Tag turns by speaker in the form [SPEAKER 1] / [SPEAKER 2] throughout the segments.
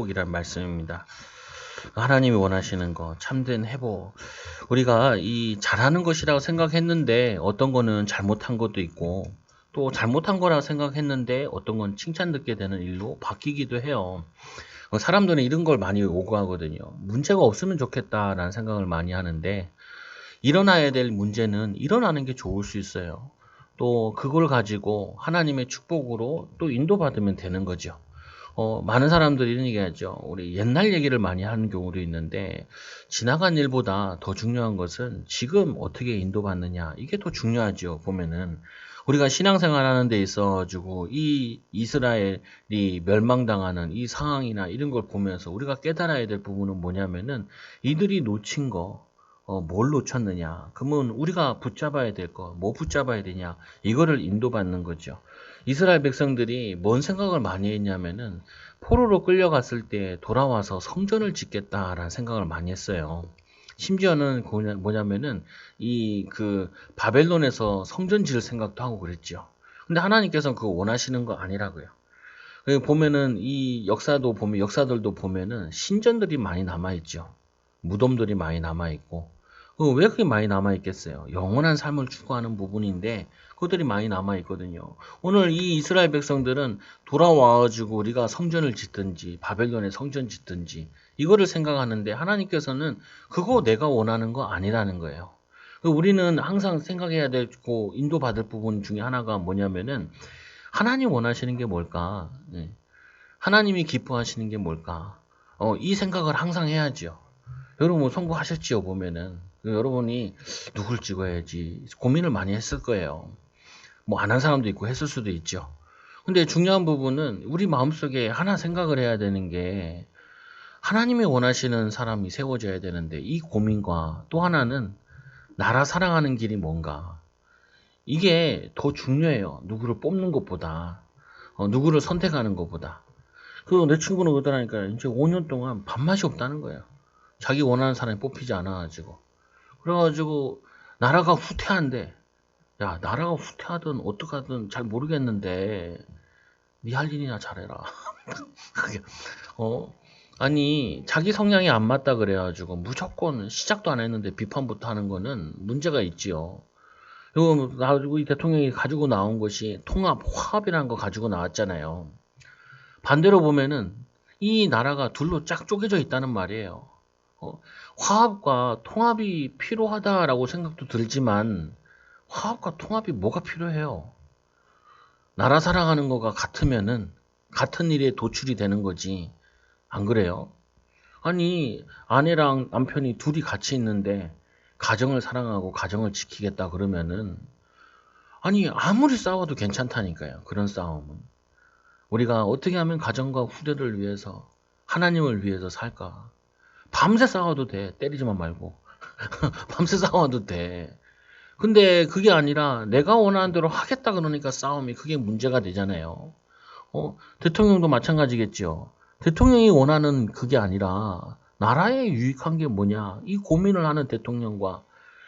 [SPEAKER 1] 이란 말씀입니다. 하나님이 원하시는 거, 참된 회복. 우리가 이 잘하는 것이라고 생각했는데 어떤 거는 잘못한 것도 있고 또 잘못한 거라고 생각했는데 어떤 건 칭찬 듣게 되는 일로 바뀌기도 해요. 사람들은 이런 걸 많이 요구하거든요. 문제가 없으면 좋겠다라는 생각을 많이 하는데 일어나야 될 문제는 일어나는 게 좋을 수 있어요. 또 그걸 가지고 하나님의 축복으로 또 인도받으면 되는 거죠. 많은 사람들이 이런 얘기 하죠. 우리 옛날 얘기를 많이 하는 경우도 있는데, 지나간 일보다 더 중요한 것은 지금 어떻게 인도받느냐. 이게 더 중요하죠, 보면은. 우리가 신앙생활 하는 데 있어가지고, 이 이스라엘이 멸망당하는 이 상황이나 이런 걸 보면서 우리가 깨달아야 될 부분은 뭐냐면은, 이들이 놓친 거, 뭘 놓쳤느냐. 그러면 우리가 붙잡아야 될 거, 뭐 붙잡아야 되냐. 이거를 인도받는 거죠. 이스라엘 백성들이 뭔 생각을 많이 했냐면은 포로로 끌려갔을 때 돌아와서 성전을 짓겠다라는 생각을 많이 했어요. 심지어는 뭐냐면은 이 그 바벨론에서 성전 지을 생각도 하고 그랬죠. 근데 하나님께서는 그거 원하시는 거 아니라고요. 보면은 이 역사도 보면 역사들도 보면은 신전들이 많이 남아 있죠. 무덤들이 많이 남아 있고 왜 그게 많이 남아있겠어요? 영원한 삶을 추구하는 부분인데 그것들이 많이 남아있거든요. 오늘 이 이스라엘 백성들은 돌아와가지고 우리가 성전을 짓든지 바벨론에 성전 짓든지 이거를 생각하는데 하나님께서는 그거 내가 원하는 거 아니라는 거예요. 우리는 항상 생각해야 되고 인도받을 부분 중에 하나가 뭐냐면은 하나님 원하시는 게 뭘까? 하나님이 기뻐하시는 게 뭘까? 이 생각을 항상 해야죠. 여러분 뭐 성공하셨지요 보면은 여러분이 누굴 찍어야지 고민을 많이 했을 거예요. 뭐 안 한 사람도 있고 했을 수도 있죠. 근데 중요한 부분은 우리 마음속에 하나 생각을 해야 되는 게 하나님이 원하시는 사람이 세워져야 되는데 이 고민과 또 하나는 나라 사랑하는 길이 뭔가 이게 더 중요해요. 누구를 뽑는 것보다 누구를 선택하는 것보다. 그 내 친구는 그러더라니까 이제 5년 동안 밥맛이 없다는 거예요. 자기 원하는 사람이 뽑히지 않아가지고. 그래가지고 나라가 후퇴한대. 야, 나라가 후퇴하든 어떡하든 잘 모르겠는데 네 할 일이나 잘해라. 그게 어 아니 자기 성향이 안 맞다 그래가지고 무조건 시작도 안 했는데 비판부터 하는 거는 문제가 있지요. 이거 나가지고 이 대통령이 가지고 나온 것이 통합, 화합이라는 거 가지고 나왔잖아요. 반대로 보면은 이 나라가 둘로 쫙 쪼개져 있다는 말이에요. 어, 화합과 통합이 필요하다라고 생각도 들지만 화합과 통합이 뭐가 필요해요? 나라 사랑하는 거가 같으면은 같은 일에 도출이 되는 거지. 안 그래요? 아니, 아내랑 남편이 둘이 같이 있는데 가정을 사랑하고 가정을 지키겠다 그러면은 아니, 아무리 싸워도 괜찮다니까요. 그런 싸움은. 우리가 어떻게 하면 가정과 후대를 위해서 하나님을 위해서 살까? 밤새 싸워도 돼. 때리지만 말고. 밤새 싸워도 돼. 근데 그게 아니라 내가 원하는 대로 하겠다 그러니까 싸움이 그게 문제가 되잖아요. 대통령도 마찬가지겠죠. 대통령이 원하는 그게 아니라 나라에 유익한 게 뭐냐. 이 고민을 하는 대통령과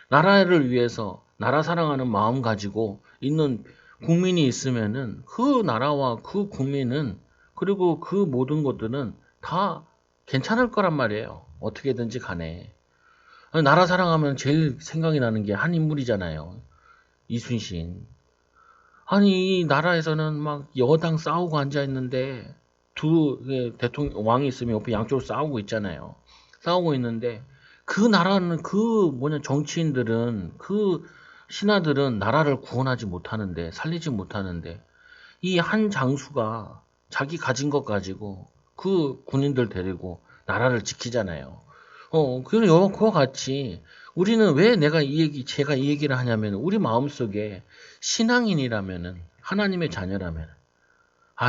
[SPEAKER 1] 나라를 위해서 나라 사랑하는 마음 가지고 있는 국민이 있으면은 그 나라와 그 국민은 그리고 그 모든 것들은 다 괜찮을 거란 말이에요. 어떻게든지 간에. 나라 사랑하면 제일 생각이 나는 게 한 인물이잖아요. 이순신. 아니, 이 나라에서는 막 여당 싸우고 앉아 있는데 대통령 왕이 있으면 옆에 양쪽으로 싸우고 있잖아요. 싸우고 있는데 그 나라는 그 뭐냐 정치인들은 그 신하들은 나라를 구원하지 못하는데 살리지 못하는데 이 한 장수가 자기 가진 것 가지고 그 군인들 데리고 나라를 지키잖아요. 그와 같이 우리는 왜 제가 이 얘기를 하냐면 우리 마음속에 신앙인이라면은 하나님의 자녀라면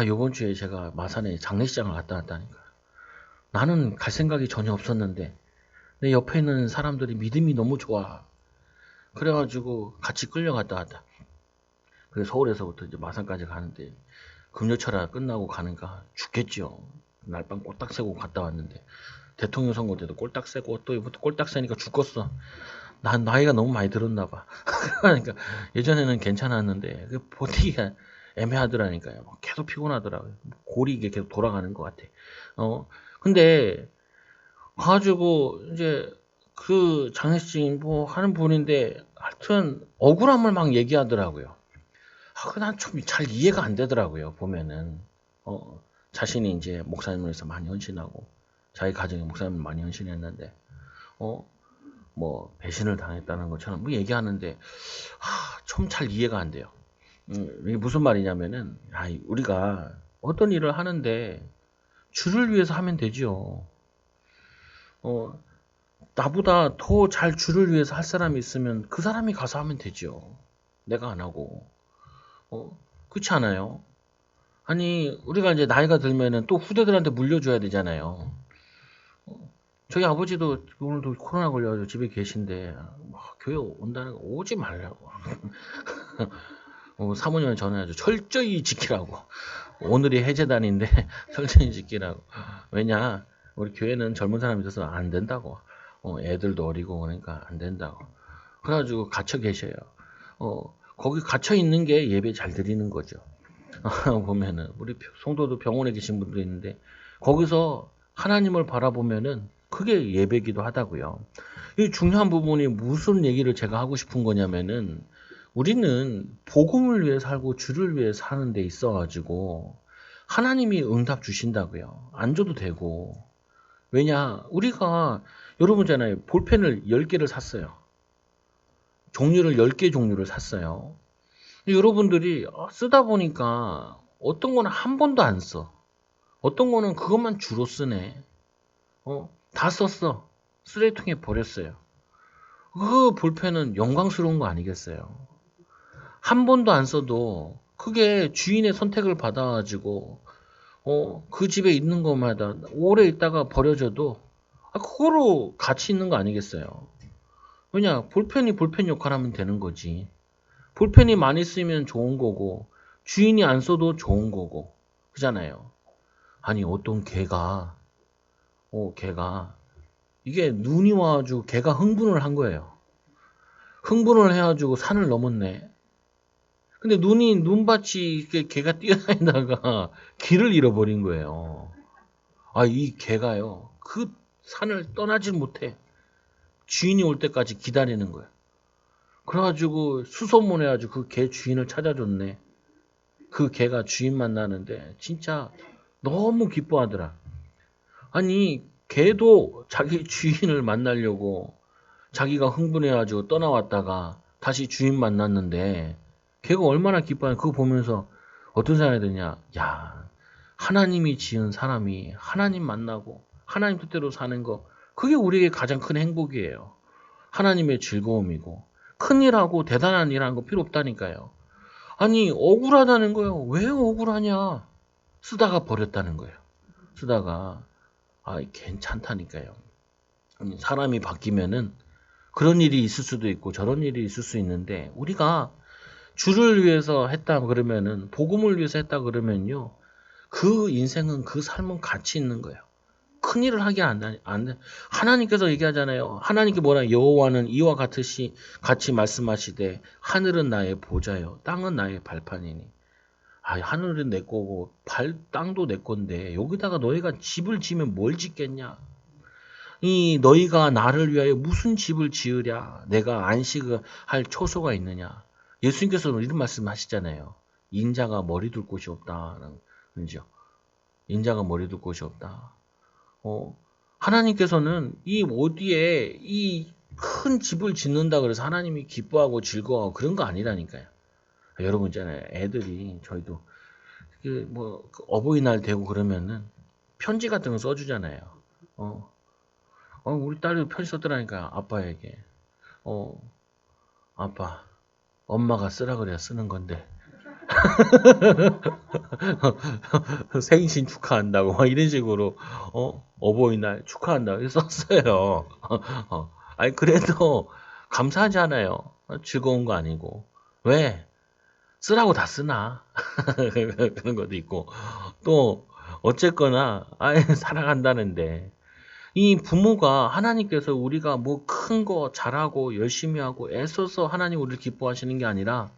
[SPEAKER 1] 요번 주에 제가 마산에 장례식장을 갔다 왔다니까. 나는 갈 생각이 전혀 없었는데 내 옆에 있는 사람들이 믿음이 너무 좋아. 그래가지고 같이 끌려갔다 왔다. 그래서 서울에서부터 이제 마산까지 가는데 금요철야 끝나고 가니까 죽겠죠. 날밤 꼴딱 새고 갔다 왔는데 대통령 선거 때도 꼴딱 새고 또 이부터 꼴딱 새니까 죽겠어. 난 나이가 너무 많이 들었나 봐. 그러니까 예전에는 괜찮았는데 버티기가 애매하더라니까요. 계속 피곤하더라고요. 골이 이게 계속 돌아가는 것 같아. 근데 가지고 이제 그 장례식 뭐 하는 분인데 하여튼 억울함을 막 얘기하더라고요. 난 좀 잘 이해가 안 되더라고요. 보면은 자신이 이제 목사님을 위해서 많이 헌신하고 자기 가정에 목사님을 많이 헌신했는데 어, 뭐 배신을 당했다는 것처럼 뭐 얘기하는데 좀 잘 이해가 안 돼요. 이게 무슨 말이냐면은 우리가 어떤 일을 하는데 주를 위해서 하면 되지요. 어, 나보다 더 잘 주를 위해서 할 사람이 있으면 그 사람이 가서 하면 되지요. 내가 안 하고. 그렇지 않아요? 아니, 우리가 이제 나이가 들면은 또 후대들한테 물려줘야 되잖아요. 저희 아버지도 오늘도 코로나 걸려가지고 집에 계신데, 교회 온다는 거 오지 말라고. 사모님한테 전화해가지고 철저히 지키라고. 오늘이 해제단인데 철저히 지키라고. 왜냐, 우리 교회는 젊은 사람이 있어서 안 된다고. 애들도 어리고 그러니까 안 된다고. 그래가지고 갇혀 계셔요. 거기 갇혀 있는 게 예배 잘 드리는 거죠. 보면은 우리 성도도 병원에 계신 분도 있는데 거기서 하나님을 바라보면은 그게 예배기도 하다고요. 이 중요한 부분이 무슨 얘기를 제가 하고 싶은 거냐면은 우리는 복음을 위해 살고 주를 위해 사는 데 있어 가지고 하나님이 응답 주신다고요. 안 줘도 되고. 왜냐? 우리가 여러분잖아요. 볼펜을 10개를 샀어요. 종류를 10개 종류를 샀어요. 여러분들이 쓰다 보니까 어떤 거는 한 번도 안 써. 어떤 거는 그것만 주로 쓰네. 다 썼어. 쓰레기통에 버렸어요. 그 볼펜은 영광스러운 거 아니겠어요? 한 번도 안 써도 그게 주인의 선택을 받아가지고 그 집에 있는 것마다 오래 있다가 버려져도 그거로 가치 있는 거 아니겠어요? 왜냐 볼펜이 볼펜 역할 하면 되는 거지. 볼펜이 많이 쓰면 좋은 거고 주인이 안 써도 좋은 거고 그잖아요. 아니 어떤 개가 이게 눈이 와가지고 개가 흥분을 한 거예요. 흥분을 해가지고 산을 넘었네. 근데 눈밭이 이렇게 개가 뛰어다니다가 길을 잃어버린 거예요. 이 개가요. 그 산을 떠나질 못해. 주인이 올 때까지 기다리는 거예요. 그래가지고 수소문해가지고 그 개 주인을 찾아줬네. 그 개가 주인 만나는데 진짜 너무 기뻐하더라. 아니 개도 자기 주인을 만나려고 자기가 흥분해가지고 떠나왔다가 다시 주인 만났는데 걔가 얼마나 기뻐하냐. 그거 보면서 어떤 생각이 드냐. 야, 하나님이 지은 사람이 하나님 만나고 하나님 뜻대로 사는 거 그게 우리에게 가장 큰 행복이에요. 하나님의 즐거움이고 큰 일하고 대단한 일하는 거 필요 없다니까요. 아니 억울하다는 거예요. 왜 억울하냐. 쓰다가 버렸다는 거예요. 쓰다가 괜찮다니까요. 사람이 바뀌면은 그런 일이 있을 수도 있고 저런 일이 있을 수 있는데 우리가 주를 위해서 했다 그러면은 복음을 위해서 했다 그러면요. 그 인생은 그 삶은 가치 있는 거예요. 큰 일을 하게 안 돼. 하나님께서 얘기하잖아요. 하나님께 뭐라 여호와는 이와 같이 말씀하시되 하늘은 나의 보좌요 땅은 나의 발판이니. 하늘은 내 거고 땅도 내 건데 여기다가 너희가 집을 지으면 뭘 짓겠냐? 너희가 나를 위하여 무슨 집을 지으랴? 내가 안식을 할 초소가 있느냐? 예수님께서는 이런 말씀 하시잖아요. 인자가 머리 둘 곳이 없다라는 거죠. 인자가 머리 둘 곳이 없다. 하나님께서는 이 어디에 이 큰 집을 짓는다 그래서 하나님이 기뻐하고 즐거워하고 그런 거 아니라니까요. 여러분 있잖아요. 애들이 저희도 어버이날 되고 그러면은 편지 같은 거 써주잖아요. 우리 딸이 편지 썼더라니까 아빠에게. 아빠, 엄마가 쓰라 그래야 쓰는 건데 생신 축하한다고 막 이런 식으로 어버이날 축하한다고 썼어요. 아니 그래도 감사하잖아요. 즐거운 거 아니고 왜 쓰라고 다 쓰나 그런 것도 있고 또 어쨌거나 사랑한다는데 이 부모가 하나님께서 우리가 뭐 큰 거 잘하고 열심히 하고 애써서 하나님 우리를 기뻐하시는 게 아니라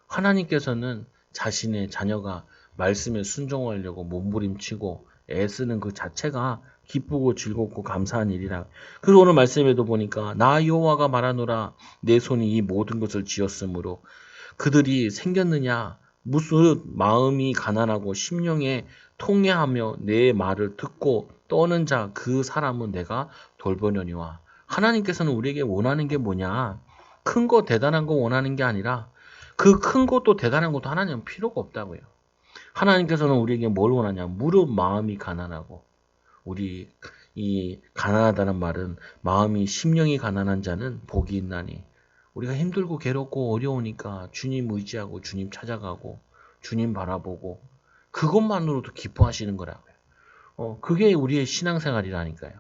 [SPEAKER 1] 하나님께서는 자신의 자녀가 말씀에 순종하려고 몸부림치고 애쓰는 그 자체가 기쁘고 즐겁고 감사한 일이라. 그래서 오늘 말씀에도 보니까 나 여호와가 말하노라 내 손이 이 모든 것을 지었으므로 그들이 생겼느냐 무슨 마음이 가난하고 심령에 통회하며 내 말을 듣고 떠는 자 그 사람은 내가 돌보려니와. 하나님께서는 우리에게 원하는 게 뭐냐? 큰 거 대단한 거 원하는 게 아니라 그 큰 것도 대단한 것도 하나님은 필요가 없다고요. 하나님께서는 우리에게 뭘 원하냐? 무릇 마음이 가난하고. 우리 이 가난하다는 말은 마음이 심령이 가난한 자는 복이 있나니. 우리가 힘들고 괴롭고 어려우니까 주님 의지하고 주님 찾아가고 주님 바라보고 그것만으로도 기뻐하시는 거라고요. 그게 우리의 신앙생활이라니까요.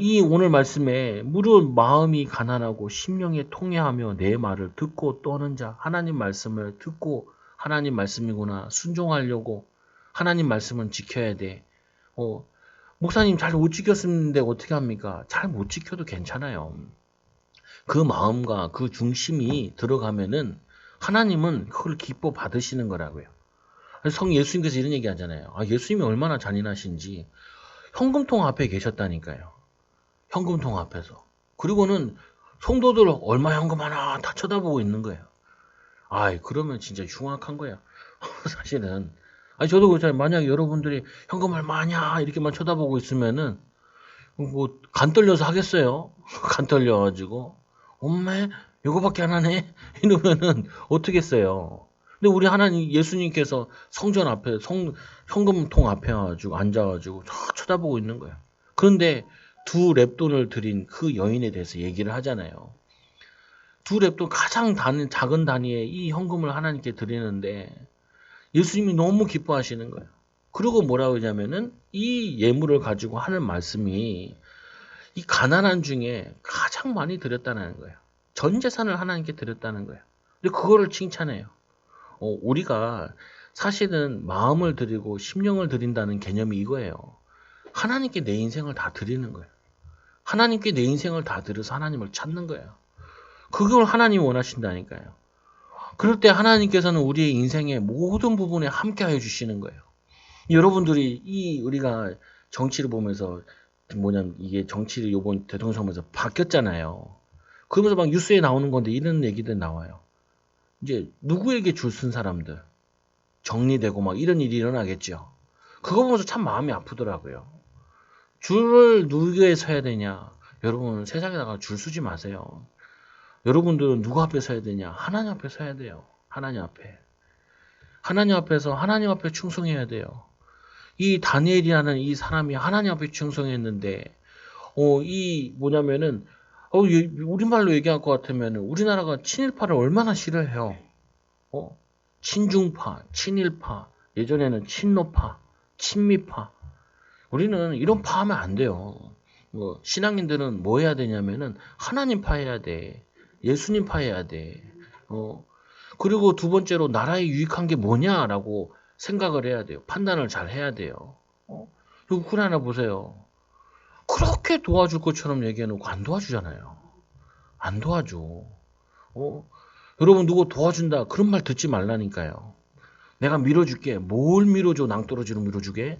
[SPEAKER 1] 이 오늘 말씀에 무릇 마음이 가난하고 심령에 통회하며 내 말을 듣고 떠는 자, 하나님 말씀을 듣고 하나님 말씀이구나 순종하려고 하나님 말씀은 지켜야 돼. 목사님 잘 못 지켰는데 어떻게 합니까? 잘 못 지켜도 괜찮아요. 그 마음과 그 중심이 들어가면은 하나님은 그걸 기뻐 받으시는 거라고요. 성 예수님께서 이런 얘기 하잖아요. 예수님이 얼마나 잔인하신지 현금통 앞에 계셨다니까요. 현금통 앞에서. 그리고는 성도들 얼마 현금 하나 다 쳐다보고 있는 거예요. 그러면 진짜 흉악한 거야. 사실은. 저도 그렇잖아요. 만약에 여러분들이 현금 얼마냐 이렇게만 쳐다보고 있으면은 뭐 간 떨려서 하겠어요. 간 떨려가지고 엄매 이거밖에 안 하네 이러면은 어떻겠어요. 근데 우리 하나님 예수님께서 성전 앞에 현금통 앞에 와가지고 앉아가지고 쳐다보고 있는 거예요. 그런데 두 렙돈을 드린 그 여인에 대해서 얘기를 하잖아요. 두 렙돈 가장 작은 단위의 이 현금을 하나님께 드리는데 예수님이 너무 기뻐하시는 거예요. 그리고 뭐라고 하냐면은 이 예물을 가지고 하는 말씀이 이 가난한 중에 가장 많이 드렸다는 거예요. 전 재산을 하나님께 드렸다는 거예요. 근데 그거를 칭찬해요. 우리가 사실은 마음을 드리고 심령을 드린다는 개념이 이거예요. 하나님께 내 인생을 다 드리는 거예요. 하나님께 내 인생을 다 드려서 하나님을 찾는 거예요. 그걸 하나님이 원하신다니까요. 그럴 때 하나님께서는 우리의 인생의 모든 부분에 함께하여 주시는 거예요. 여러분들이 우리가 정치를 보면서 이게 정치를 이번 대통령 선거에서 바뀌었잖아요. 그러면서 막 뉴스에 나오는 건데 이런 얘기들 나와요. 이제 누구에게 줄 쓴 사람들 정리되고 막 이런 일이 일어나겠죠. 그거 보면서 참 마음이 아프더라고요. 줄을 누구에 서야 되냐? 여러분 세상에다가 줄 서지 마세요. 여러분들은 누구 앞에 서야 되냐? 하나님 앞에 서야 돼요. 하나님 앞에. 하나님 앞에서 하나님 앞에 충성해야 돼요. 이 다니엘이라는 이 사람이 하나님 앞에 충성했는데 뭐냐면은 우리말로 얘기할 것 같으면은 우리나라가 친일파를 얼마나 싫어해요. 친중파, 친일파, 예전에는 친노파, 친미파. 우리는 이런 파 하면 안 돼요. 신앙인들은 뭐 해야 되냐면은 하나님 파 해야 돼. 예수님 파 해야 돼. 그리고 두 번째로 나라에 유익한 게 뭐냐라고 생각을 해야 돼요. 판단을 잘 해야 돼요. 우크라이나 보세요. 그렇게 도와줄 것처럼 얘기해놓고 안 도와주잖아요. 안 도와줘. 여러분 누구 도와준다 그런 말 듣지 말라니까요. 내가 밀어줄게. 뭘 밀어줘? 낭떠러지로 밀어주게?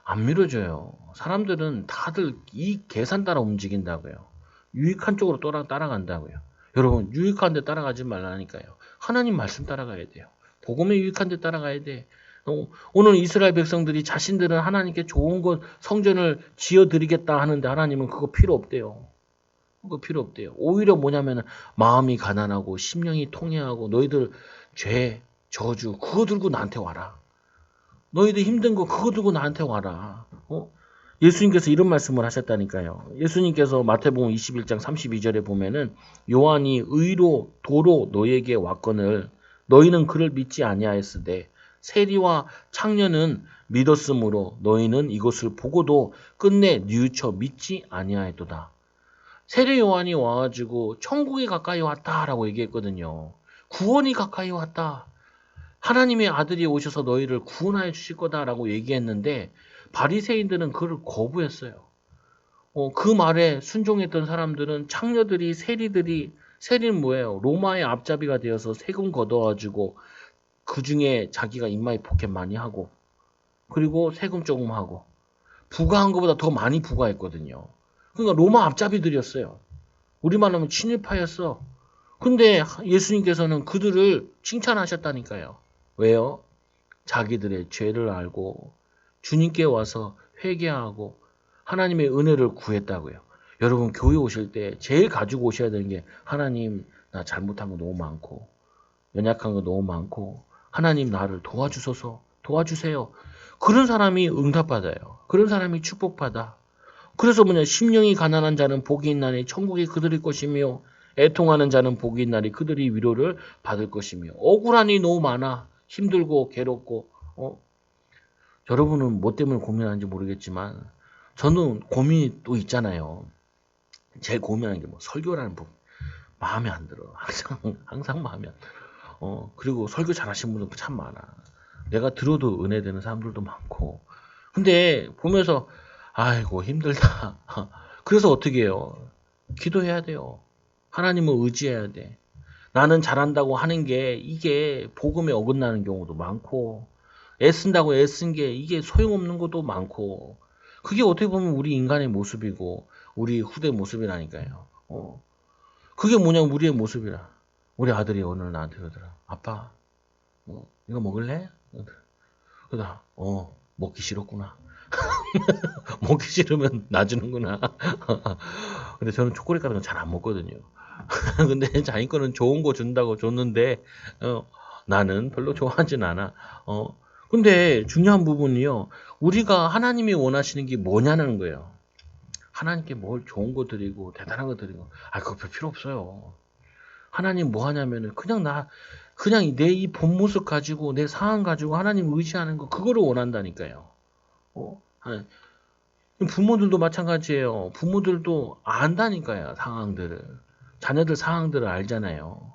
[SPEAKER 1] 안 밀어줘요. 사람들은 다들 이 계산 따라 움직인다고요. 유익한 쪽으로 따라간다고요. 여러분 유익한 데 따라가지 말라니까요. 하나님 말씀 따라가야 돼요. 복음에 유익한 데 따라가야 돼. 오늘 이스라엘 백성들이 자신들은 하나님께 좋은 것 성전을 지어드리겠다 하는데 하나님은 그거 필요 없대요. 그거 필요 없대요. 오히려 뭐냐면 마음이 가난하고 심령이 통회하고 너희들 죄, 저주 그거 들고 나한테 와라. 너희들 힘든 거 그거 들고 나한테 와라. 예수님께서 이런 말씀을 하셨다니까요. 예수님께서 마태복음 21장 32절에 보면은 요한이 의로 도로 너희에게 왔거늘 너희는 그를 믿지 아니하였으되 세리와 창녀는 믿었으므로 너희는 이것을 보고도 끝내 뉘우쳐 믿지 아니하였도다. 세례 요한이 와가지고 천국이 가까이 왔다라고 얘기했거든요. 구원이 가까이 왔다. 하나님의 아들이 오셔서 너희를 구원하여 주실 거다라고 얘기했는데 바리새인들은 그를 거부했어요. 그 말에 순종했던 사람들은 창녀들이 세리는 뭐예요? 로마의 앞잡이가 되어서 세금 걷어가지고 그 중에 자기가 입마에 포켓 많이 하고 그리고 세금 조금 하고 부과한 것보다 더 많이 부과했거든요. 그러니까 로마 앞잡이들이었어요. 우리말로 하면 친일파였어. 근데 예수님께서는 그들을 칭찬하셨다니까요. 왜요? 자기들의 죄를 알고 주님께 와서 회개하고 하나님의 은혜를 구했다고요. 여러분 교회 오실 때 제일 가지고 오셔야 되는 게 하나님 나 잘못한 거 너무 많고 연약한 거 너무 많고 하나님 나를 도와주소서 도와주세요. 그런 사람이 응답받아요. 그런 사람이 축복받아. 그래서 심령이 가난한 자는 복이 있나니 천국이 그들의 것이며 애통하는 자는 복이 있나니 그들이 위로를 받을 것이며 억울한 일이 너무 많아. 힘들고 괴롭고 여러분은 뭐 때문에 고민하는지 모르겠지만 저는 고민이 또 있잖아요. 제일 고민하는 게 설교라는 부분. 마음에 안 들어. 항상 마음에 안 들어. 그리고 설교 잘하시는 분들 참 많아. 내가 들어도 은혜되는 사람들도 많고. 근데 보면서 아이고 힘들다. 그래서 어떻게 해요? 기도해야 돼요. 하나님을 의지해야 돼. 나는 잘한다고 하는 게 이게 복음에 어긋나는 경우도 많고 애쓴다고 애쓴 게 이게 소용없는 것도 많고 그게 어떻게 보면 우리 인간의 모습이고 우리 후대 모습이라니까요. 그게 뭐냐면 우리의 모습이라. 우리 아들이 오늘 나한테 그러더라. 아빠 이거 먹을래? 그러다 먹기 싫었구나. 먹기 싫으면 놔주는구나. 근데 저는 초콜릿 같은 거 잘 안 먹거든요. 근데 자기 거는 좋은 거 준다고 줬는데 나는 별로 좋아하진 않아. 근데 중요한 부분이요. 우리가 하나님이 원하시는 게 뭐냐는 거예요. 하나님께 뭘 좋은 거 드리고 대단한 거 드리고 그거 별 필요 없어요. 하나님 뭐 하냐면은 그냥 내 이 본 모습 가지고 내 상황 가지고 하나님 의지하는 거 그거를 원한다니까요. 부모들도 마찬가지예요. 부모들도 안다니까요. 상황들을. 자녀들 상황들을 알잖아요.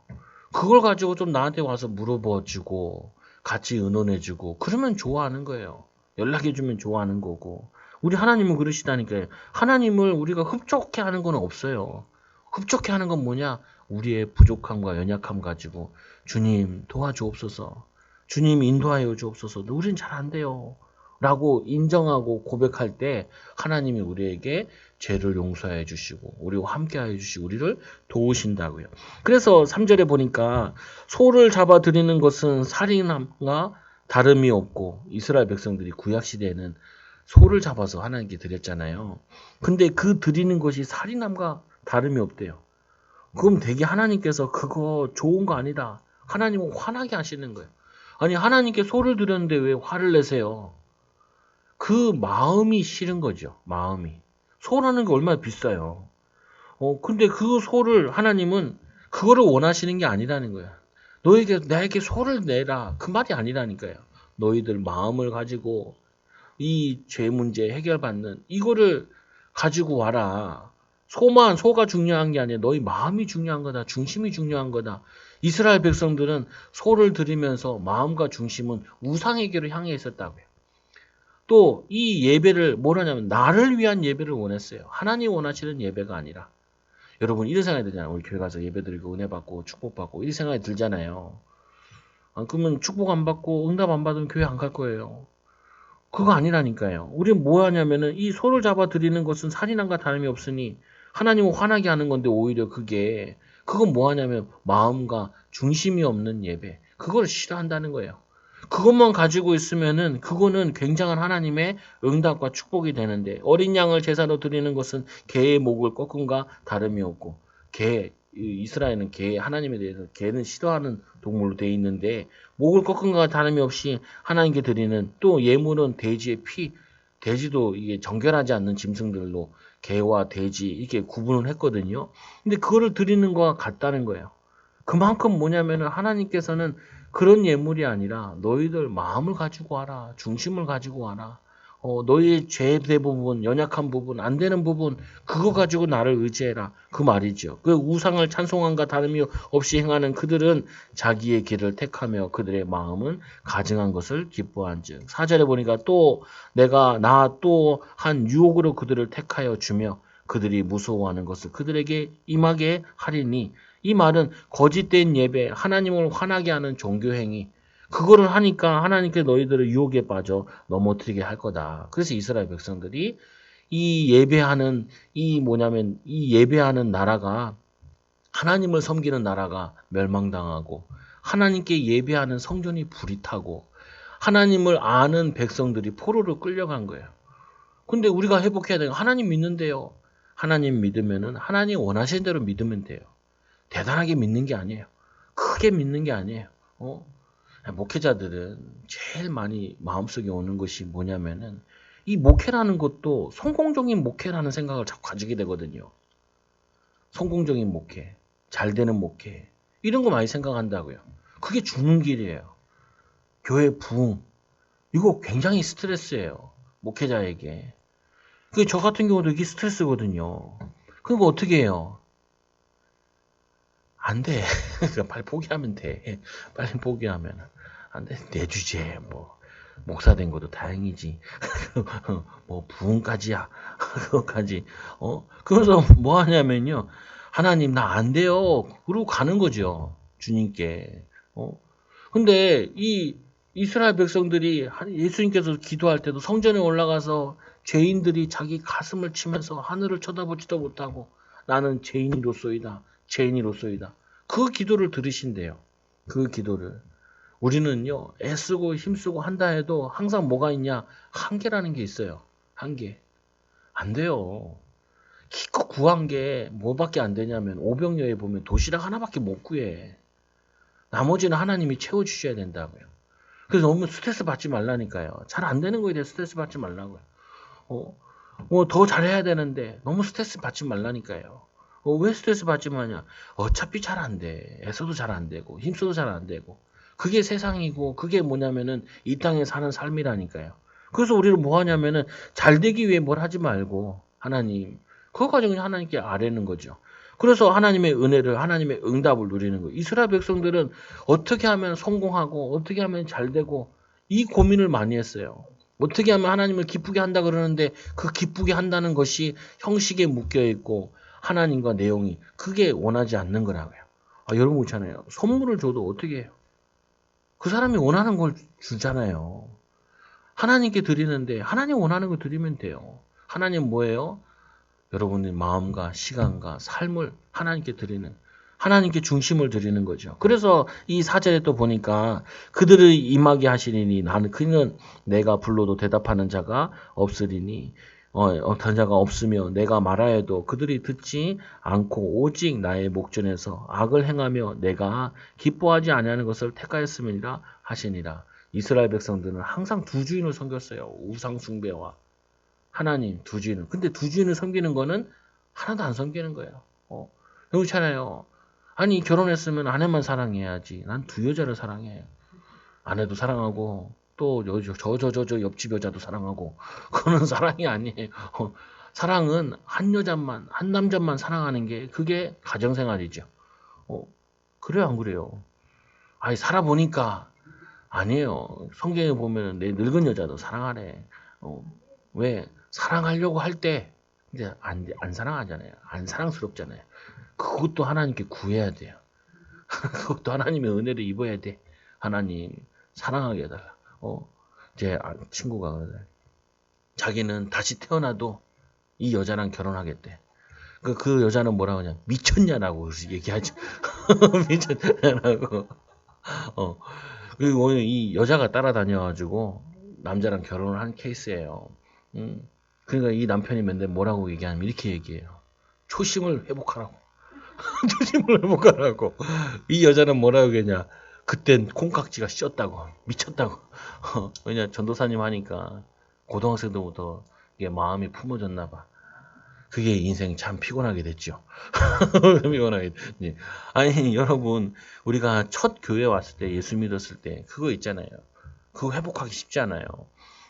[SPEAKER 1] 그걸 가지고 좀 나한테 와서 물어봐주고 같이 의논해주고 그러면 좋아하는 거예요. 연락해주면 좋아하는 거고. 우리 하나님은 그러시다니까요. 하나님을 우리가 흡족해 하는 건 없어요. 흡족해 하는 건 뭐냐? 우리의 부족함과 연약함 가지고 주님 도와주옵소서. 주님 인도하여 주옵소서. 우리는 잘 안 돼요. 라고 인정하고 고백할 때 하나님이 우리에게 죄를 용서해 주시고 우리와 함께 해 주시고 우리를 도우신다고요. 그래서 3절에 보니까 소를 잡아 드리는 것은 살인함과 다름이 없고 이스라엘 백성들이 구약 시대에는 소를 잡아서 하나님께 드렸잖아요. 근데 그 드리는 것이 살인함과 다름이 없대요. 그럼 되게 하나님께서 그거 좋은 거 아니다. 하나님은 화나게 하시는 거예요. 아니 하나님께 소를 드렸는데 왜 화를 내세요? 그 마음이 싫은 거죠. 마음이. 소라는 게 얼마나 비싸요. 근데 그 소를 하나님은 그거를 원하시는 게 아니라는 거야. 나에게 소를 내라. 그 말이 아니라니까요. 너희들 마음을 가지고 이 죄 문제 해결받는 이거를 가지고 와라. 소가 중요한 게 아니라 너희 마음이 중요한 거다. 중심이 중요한 거다. 이스라엘 백성들은 소를 드리면서 마음과 중심은 우상에게로 향해 있었다고요. 또 이 예배를 뭐라냐면 나를 위한 예배를 원했어요. 하나님 원하시는 예배가 아니라. 여러분 이런 생각이 들잖아요. 우리 교회 가서 예배 드리고 은혜 받고 축복 받고 이런 생각이 들잖아요. 그러면 축복 안 받고 응답 안 받으면 교회 안 갈 거예요. 그거 아니라니까요. 우리는 뭐 하냐면은 이 소를 잡아 드리는 것은 살인함과 다름이 없으니 하나님을 화나게 하는 건데 오히려 그건 뭐 하냐면 마음과 중심이 없는 예배. 그걸 싫어한다는 거예요. 그것만 가지고 있으면은 그거는 굉장한 하나님의 응답과 축복이 되는데 어린 양을 제사로 드리는 것은 개의 목을 꺾음과 다름이 없고 이스라엘은 하나님에 대해서 개는 싫어하는 동물로 되어 있는데 목을 꺾은 것과 다름이 없이 하나님께 드리는 또 예물은 돼지의 피, 돼지도 이게 정결하지 않는 짐승들로 개와 돼지 이렇게 구분을 했거든요. 근데 그거를 드리는 거와 같다는 거예요. 그만큼 뭐냐면은 하나님께서는 그런 예물이 아니라 너희들 마음을 가지고 와라. 중심을 가지고 와라. 너희의 죄 대부분, 연약한 부분, 안 되는 부분 그거 가지고 나를 의지해라. 그 말이죠. 그 우상을 찬송함과 다름이 없이 행하는 그들은 자기의 길을 택하며 그들의 마음은 가증한 것을 기뻐한즉. 4절에 보니까 또 내가 또 한 유혹으로 그들을 택하여 주며 그들이 무서워하는 것을 그들에게 임하게 하리니 이 말은 거짓된 예배, 하나님을 화나게 하는 종교행위, 그거를 하니까 하나님께 너희들을 유혹에 빠져 넘어뜨리게 할 거다. 그래서 이스라엘 백성들이 이 예배하는 이 예배하는 나라가 하나님을 섬기는 나라가 멸망당하고 하나님께 예배하는 성전이 불이 타고 하나님을 아는 백성들이 포로로 끌려간 거예요. 근데 우리가 회복해야 되는 건 하나님 믿는데요. 하나님 믿으면은 하나님 원하시는 대로 믿으면 돼요. 대단하게 믿는 게 아니에요. 크게 믿는 게 아니에요. 목회자들은 제일 많이 마음속에 오는 것이 뭐냐면은 이 목회라는 것도 성공적인 목회라는 생각을 자꾸 가지게 되거든요. 성공적인 목회, 잘 되는 목회 이런 거 많이 생각한다고요. 그게 죽는 길이에요. 교회 부흥 이거 굉장히 스트레스예요. 목회자에게. 저 같은 경우도 이게 스트레스거든요. 그러니까 어떻게 해요? 안 돼. 빨리 포기하면 돼. 빨리 포기하면 안 돼. 내 주제 뭐 목사 된 것도 다행이지. 뭐 부흥까지야. 그거까지. 그래서 뭐 하냐면요. 하나님 나 안 돼요. 그러고 가는 거죠. 주님께. 근데 이 이스라엘 백성들이 예수님께서 기도할 때도 성전에 올라가서 죄인들이 자기 가슴을 치면서 하늘을 쳐다보지도 못하고 나는 죄인이로소이다. 죄인이로소이다. 그 기도를 들으신대요. 그 기도를. 우리는요, 애쓰고 힘쓰고 한다 해도 항상 뭐가 있냐? 한계라는 게 있어요. 한계. 안 돼요. 기껏 구한 게 뭐밖에 안 되냐면 오병이어에 보면 도시락 하나밖에 못 구해. 나머지는 하나님이 채워주셔야 된다고요. 그래서 너무 스트레스 받지 말라니까요. 잘 안 되는 거에 대해 스트레스 받지 말라고요. 더 잘해야 되는데 너무 스트레스 받지 말라니까요. 왜 스트레스 받지 마냐? 어차피 잘 안 돼. 애써도 잘 안 되고 힘써도 잘 안 되고 그게 세상이고 그게 뭐냐면은 이 땅에 사는 삶이라니까요. 그래서 우리는 뭐 하냐면은 잘 되기 위해 뭘 하지 말고 하나님 그거 가지고 그냥 하나님께 아뢰는 거죠. 그래서 하나님의 은혜를 하나님의 응답을 누리는 거예요. 이스라엘 백성들은 어떻게 하면 성공하고 어떻게 하면 잘 되고 이 고민을 많이 했어요. 어떻게 하면 하나님을 기쁘게 한다 그러는데 그 기쁘게 한다는 것이 형식에 묶여 있고 하나님과 내용이 그게 원하지 않는 거라고요. 여러분 그렇잖아요. 선물을 줘도 어떻게 해요? 그 사람이 원하는 걸 주잖아요. 하나님께 드리는데 하나님 원하는 걸 드리면 돼요. 하나님 뭐예요? 여러분의 마음과 시간과 삶을 하나님께 드리는 하나님께 중심을 드리는 거죠. 그래서 이 4절에 또 보니까 그들을 임하게 하시리니 나는 그는 내가 불러도 대답하는 자가 없으리니 어떤 자가 없으며 내가 말하여도 그들이 듣지 않고 오직 나의 목전에서 악을 행하며 내가 기뻐하지 아니하는 것을 택하였음이니라 하시니라. 이스라엘 백성들은 항상 두 주인을 섬겼어요. 우상 숭배와 하나님 두 주인을. 근데 두 주인을 섬기는 거는 하나도 안 섬기는 거예요. 그렇잖아요. 아니 결혼했으면 아내만 사랑해야지. 난 두 여자를 사랑해. 아내도 사랑하고 또 저 옆집 여자도 사랑하고 그거는 사랑이 아니에요. 사랑은 한 여자만 한 남자만 사랑하는 게 그게 가정생활이죠. 그래요 안 그래요? 아니 살아보니까 아니에요. 성경에 보면 내 늙은 여자도 사랑하래. 왜 사랑하려고 할 때 이제 안 사랑하잖아요. 안 사랑스럽잖아요. 그것도 하나님께 구해야 돼요. 그것도 하나님의 은혜를 입어야 돼. 하나님 사랑하게 해달라. 제 친구가 그러더라고요. 자기는 다시 태어나도 이 여자랑 결혼하겠대. 그 여자는 뭐라고 하냐? 미쳤냐라고 얘기하죠. 미쳤냐라고. 그리고 오늘 이 여자가 따라다녀가지고 남자랑 결혼을 한 케이스예요. 그러니까 이 남편이 맨날 뭐라고 얘기하냐면 이렇게 얘기해요. 초심을 회복하라고. 초심을 회복하라고. 이 여자는 뭐라고 얘기하냐. 그땐 콩깍지가 씌었다고. 미쳤다고. 왜냐 전도사님 하니까 고등학생 때부터 이게 마음이 품어졌나 봐. 그게 인생 참 피곤하게 됐죠. 피곤하게 됐지. 아니 여러분 우리가 첫 교회 왔을 때 예수 믿었을 때 그거 있잖아요. 그거 회복하기 쉽지 않아요.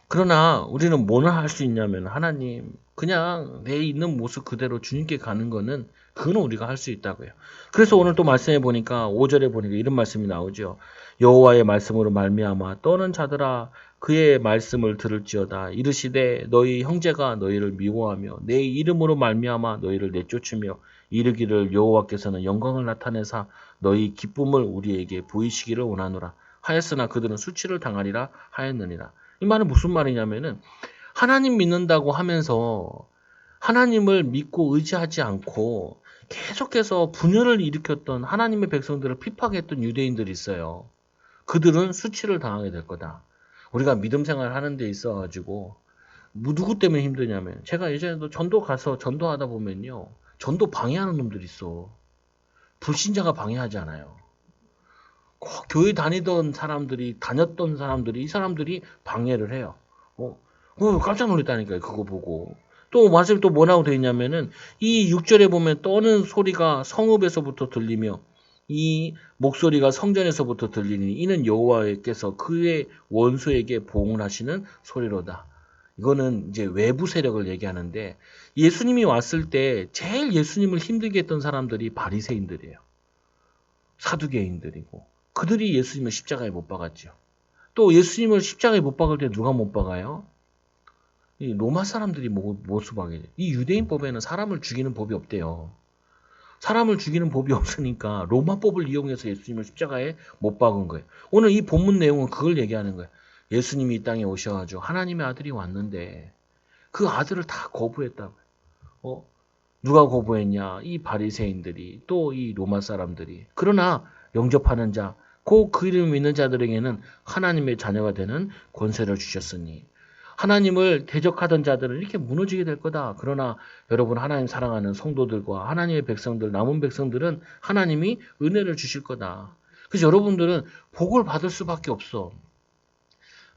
[SPEAKER 1] 그러나 우리는 뭐를 할 수 있냐면 하나님 그냥 내 있는 모습 그대로 주님께 가는 거는 그거는 우리가 할 수 있다고요. 그래서 오늘 또 말씀해 보니까 5절에 보니까 이런 말씀이 나오죠. 여호와의 말씀으로 말미암아 떠는 자들아 그의 말씀을 들을지어다. 이르시되 너희 형제가 너희를 미워하며 내 이름으로 말미암아 너희를 내쫓으며 이르기를 여호와께서는 영광을 나타내사 너희 기쁨을 우리에게 보이시기를 원하노라. 하였으나 그들은 수치를 당하리라 하였느니라. 이 말은 무슨 말이냐면은 하나님 믿는다고 하면서 하나님을 믿고 의지하지 않고 계속해서 분열을 일으켰던 하나님의 백성들을 핍박했던 유대인들이 있어요. 그들은 수치를 당하게 될 거다. 우리가 믿음 생활 하는 데 있어가지고 누구 때문에 힘드냐면 제가 예전에도 전도 가서 전도하다 보면요. 전도 방해하는 놈들이 있어. 불신자가 방해하지 않아요. 교회 다녔던 사람들이 이 사람들이 방해를 해요. 깜짝 놀랐다니까요. 그거 보고. 또 말씀이 또 뭐라고 되어 있냐면은 이 6절에 보면 떠는 소리가 성읍에서부터 들리며 이 목소리가 성전에서부터 들리니 이는 여호와께서 그의 원수에게 보응을 하시는 소리로다. 이거는 이제 외부 세력을 얘기하는데 예수님이 왔을 때 제일 예수님을 힘들게 했던 사람들이 바리새인들이에요. 사두개인들이고 그들이 예수님을 십자가에 못 박았죠. 또 예수님을 십자가에 못 박을 때 누가 못 박아요? 이 로마 사람들이 못 수박이에요. 이 유대인법에는 사람을 죽이는 법이 없대요. 사람을 죽이는 법이 없으니까 로마법을 이용해서 예수님을 십자가에 못 박은 거예요. 오늘 이 본문 내용은 그걸 얘기하는 거예요. 예수님이 이 땅에 오셔가지고 하나님의 아들이 왔는데 그 아들을 다 거부했다고요. 누가 거부했냐? 이 바리새인들이 또 이 로마 사람들이. 그러나 영접하는 자, 그 이름 믿는 자들에게는 하나님의 자녀가 되는 권세를 주셨으니 하나님을 대적하던 자들은 이렇게 무너지게 될 거다. 그러나 여러분 하나님 사랑하는 성도들과 하나님의 백성들, 남은 백성들은 하나님이 은혜를 주실 거다. 그래서 여러분들은 복을 받을 수밖에 없어.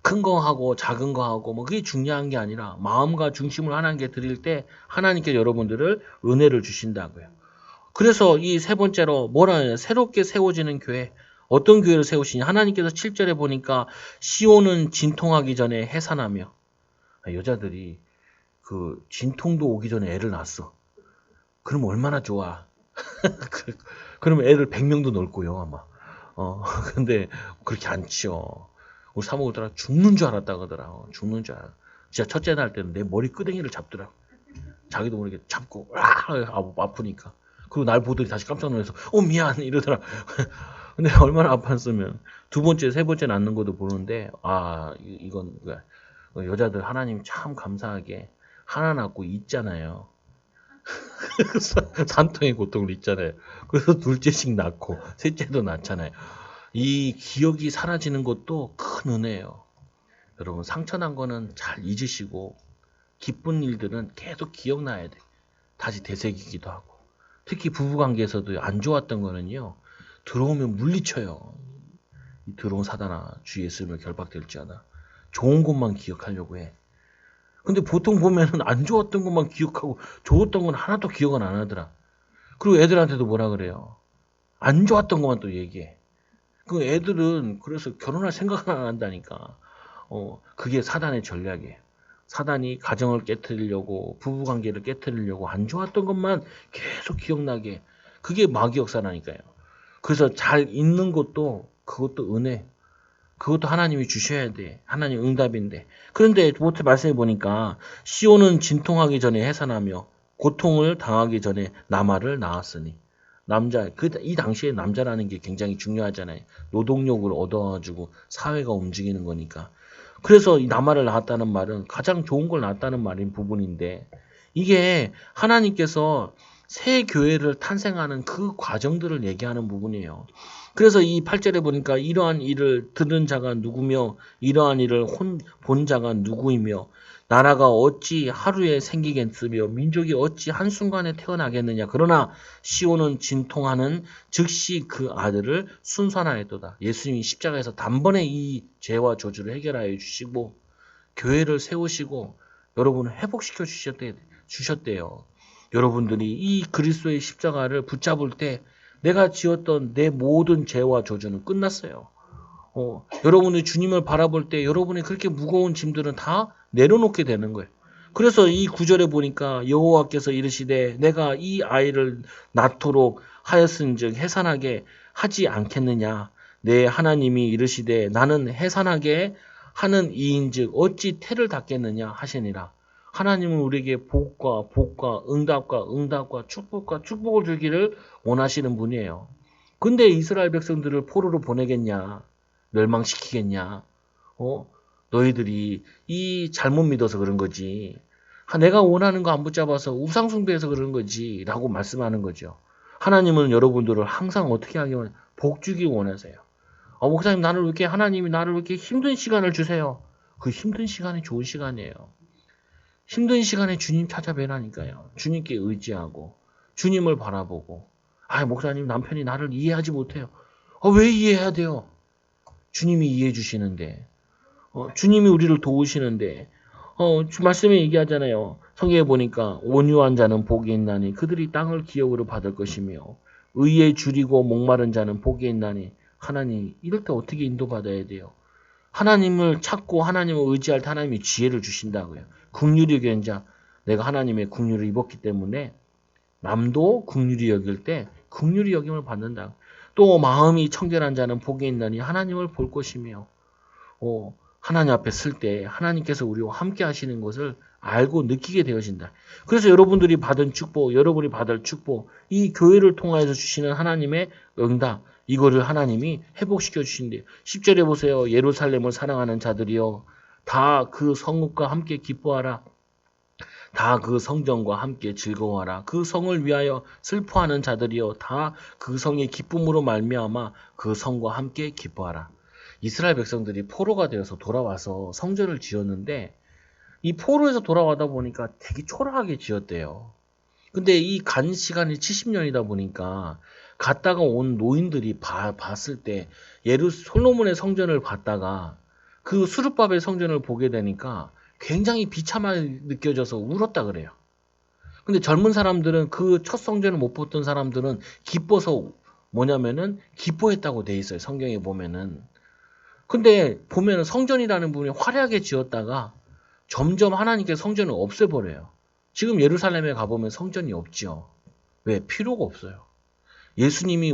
[SPEAKER 1] 큰 거 하고 작은 거 하고 그게 중요한 게 아니라 마음과 중심을 하나님께 드릴 때 하나님께 여러분들을 은혜를 주신다고요. 그래서 이 세 번째로 뭐라 해요? 새롭게 세워지는 교회. 어떤 교회를 세우시냐? 하나님께서 7절에 보니까 시온은 진통하기 전에 해산하며 여자들이 그 진통도 오기 전에 애를 낳았어. 그럼 얼마나 좋아. 그러면 애를 100명도 넓고요 아마. 근데 그렇게 안 치워. 우리 사모들아 죽는 줄 알았다 그러더라. 죽는 줄 알아. 진짜 첫째 날 때는 내 머리 끄댕이를 잡더라. 자기도 모르게 잡고 아프니까. 그리고 날 보더니 다시 깜짝 놀라서 미안 이러더라. 근데 얼마나 아팠으면 두 번째 세 번째 낳는 것도 보는데 이건 여자들 하나님 참 감사하게 하나 낳고 있잖아요. 산통의 고통을 잊잖아요. 그래서 둘째씩 낳고 셋째도 낳잖아요. 이 기억이 사라지는 것도 큰 은혜예요. 여러분 상처난 거는 잘 잊으시고 기쁜 일들은 계속 기억나야 돼. 다시 되새기기도 하고. 특히 부부관계에서도 안 좋았던 거는요. 들어오면 물리쳐요. 이 들어온 사단아 주 예수님을 결박될지 않아. 좋은 것만 기억하려고 해. 근데 보통 보면은 안 좋았던 것만 기억하고 좋았던 건 하나도 기억은 안 하더라. 그리고 애들한테도 뭐라 그래요. 안 좋았던 것만 또 얘기해. 그 애들은 그래서 결혼할 생각을 안 한다니까. 그게 사단의 전략이에요. 사단이 가정을 깨트리려고 부부관계를 깨트리려고 안 좋았던 것만 계속 기억나게. 그게 마귀 역사라니까요. 그래서 잘 잊는 것도 그것도 은혜. 그것도 하나님이 주셔야 돼. 하나님 응답인데. 그런데 모태 말씀해 보니까 시온은 진통하기 전에 해산하며 고통을 당하기 전에 남아를 낳았으니. 남자, 이 당시에 남자라는 게 굉장히 중요하잖아요. 노동력을 얻어가지고 사회가 움직이는 거니까. 그래서 이 남아를 낳았다는 말은 가장 좋은 걸 낳았다는 말인 부분인데 이게 하나님께서 새 교회를 탄생하는 그 과정들을 얘기하는 부분이에요. 그래서 이 8절에 보니까 이러한 일을 들은 자가 누구며 이러한 일을 본 자가 누구이며 나라가 어찌 하루에 생기겠으며 민족이 어찌 한순간에 태어나겠느냐. 그러나 시온은 진통하는 즉시 그 아들을 순산하였도다. 예수님이 십자가에서 단번에 이 죄와 저주를 해결하여 주시고 교회를 세우시고 여러분을 회복시켜 주셨대요. 여러분들이 이 그리스도의 십자가를 붙잡을 때 내가 지었던 내 모든 죄와 저주는 끝났어요. 여러분이 주님을 바라볼 때 여러분이 그렇게 무거운 짐들은 다 내려놓게 되는 거예요. 그래서 이 구절에 보니까 여호와께서 이르시되 내가 이 아이를 낳도록 하였은즉 해산하게 하지 않겠느냐. 내 하나님이 이르시되 나는 해산하게 하는 이인즉 어찌 태를 닫겠느냐 하시니라. 하나님은 우리에게 복과 응답과 축복을 주기를 원하시는 분이에요. 근데 이스라엘 백성들을 포로로 보내겠냐? 멸망시키겠냐? 너희들이 이 잘못 믿어서 그런 거지. 내가 원하는 거 안 붙잡아서 우상숭배해서 그런 거지. 라고 말씀하는 거죠. 하나님은 여러분들을 항상 어떻게 하기만 복 주기 원하세요. 목사님 하나님이 나를 왜 이렇게 힘든 시간을 주세요. 그 힘든 시간이 좋은 시간이에요. 힘든 시간에 주님 찾아뵈라니까요. 주님께 의지하고 주님을 바라보고 목사님 남편이 나를 이해하지 못해요. 왜 이해해야 돼요? 주님이 이해해 주시는데 주님이 우리를 도우시는데 말씀에 얘기하잖아요. 성경에 보니까 온유한 자는 복이 있나니 그들이 땅을 기업으로 받을 것이며 의에 줄이고 목마른 자는 복이 있나니 하나님 이럴 때 어떻게 인도받아야 돼요? 하나님을 찾고 하나님을 의지할 때 하나님이 지혜를 주신다고요. 긍휼히 여기는 자 내가 하나님의 긍휼을 입었기 때문에 남도 긍휼히 여길 때 긍휼히 여김을 받는다. 또 마음이 청결한 자는 복이 있나니 하나님을 볼 것이며 하나님 앞에 쓸 때 하나님께서 우리와 함께 하시는 것을 알고 느끼게 되어진다. 그래서 여러분들이 받은 축복, 여러분이 받을 축복, 이 교회를 통하여서 주시는 하나님의 응답, 이거를 하나님이 회복시켜 주신대요. 10절에 보세요. 예루살렘을 사랑하는 자들이여 다 그 성읍과 함께 기뻐하라. 다 그 성전과 함께 즐거워하라. 그 성을 위하여 슬퍼하는 자들이여 다 그 성의 기쁨으로 말미암아 그 성과 함께 기뻐하라. 이스라엘 백성들이 포로가 되어서 돌아와서 성전을 지었는데 이 포로에서 돌아와다 보니까 되게 초라하게 지었대요. 근데 이 간 시간이 70년이다 보니까 갔다가 온 노인들이 봤을 때 솔로몬의 성전을 봤다가 그 수르바벨 성전을 보게 되니까 굉장히 비참하게 느껴져서 울었다 그래요. 근데 젊은 사람들은 그 첫 성전을 못 봤던 사람들은 기뻐서 뭐냐면은 기뻐했다고 돼 있어요. 성경에 보면은. 근데 보면은 성전이라는 부분이 화려하게 지었다가 점점 하나님께서 성전을 없애버려요. 지금 예루살렘에 가보면 성전이 없죠. 왜? 필요가 없어요. 예수님이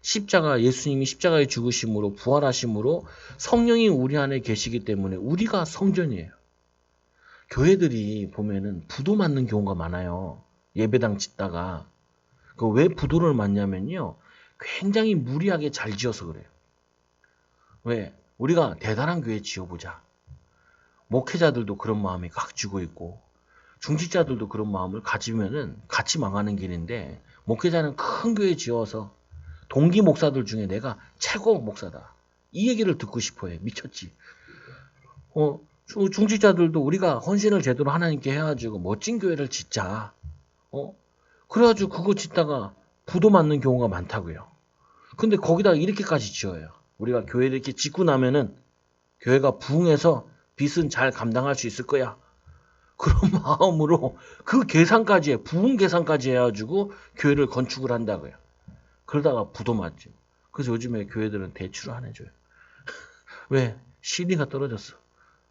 [SPEAKER 1] 십자가에 죽으심으로 부활하심으로 성령이 우리 안에 계시기 때문에 우리가 성전이에요. 교회들이 보면은 부도 맞는 경우가 많아요. 예배당 짓다가. 왜 부도를 맞냐면요. 굉장히 무리하게 잘 지어서 그래요. 왜? 우리가 대단한 교회 지어보자. 목회자들도 그런 마음이 갖추고 있고 중직자들도 그런 마음을 가지면은 같이 망하는 길인데 목회자는 큰 교회 지어서 동기 목사들 중에 내가 최고 목사다. 이 얘기를 듣고 싶어해. 미쳤지. 중직자들도 우리가 헌신을 제대로 하나님께 해가지고 멋진 교회를 짓자. 그래가지고 그거 짓다가 부도 맞는 경우가 많다고요. 근데 거기다가 이렇게까지 지어요. 우리가 교회를 이렇게 짓고 나면은 교회가 부흥해서 빚은 잘 감당할 수 있을 거야. 그런 마음으로 그 계산까지 해. 부흥 계산까지 해가지고 교회를 건축을 한다고요. 그러다가 부도 맞죠. 그래서 요즘에 교회들은 대출을 안 해줘요. 왜? 신의가 떨어졌어.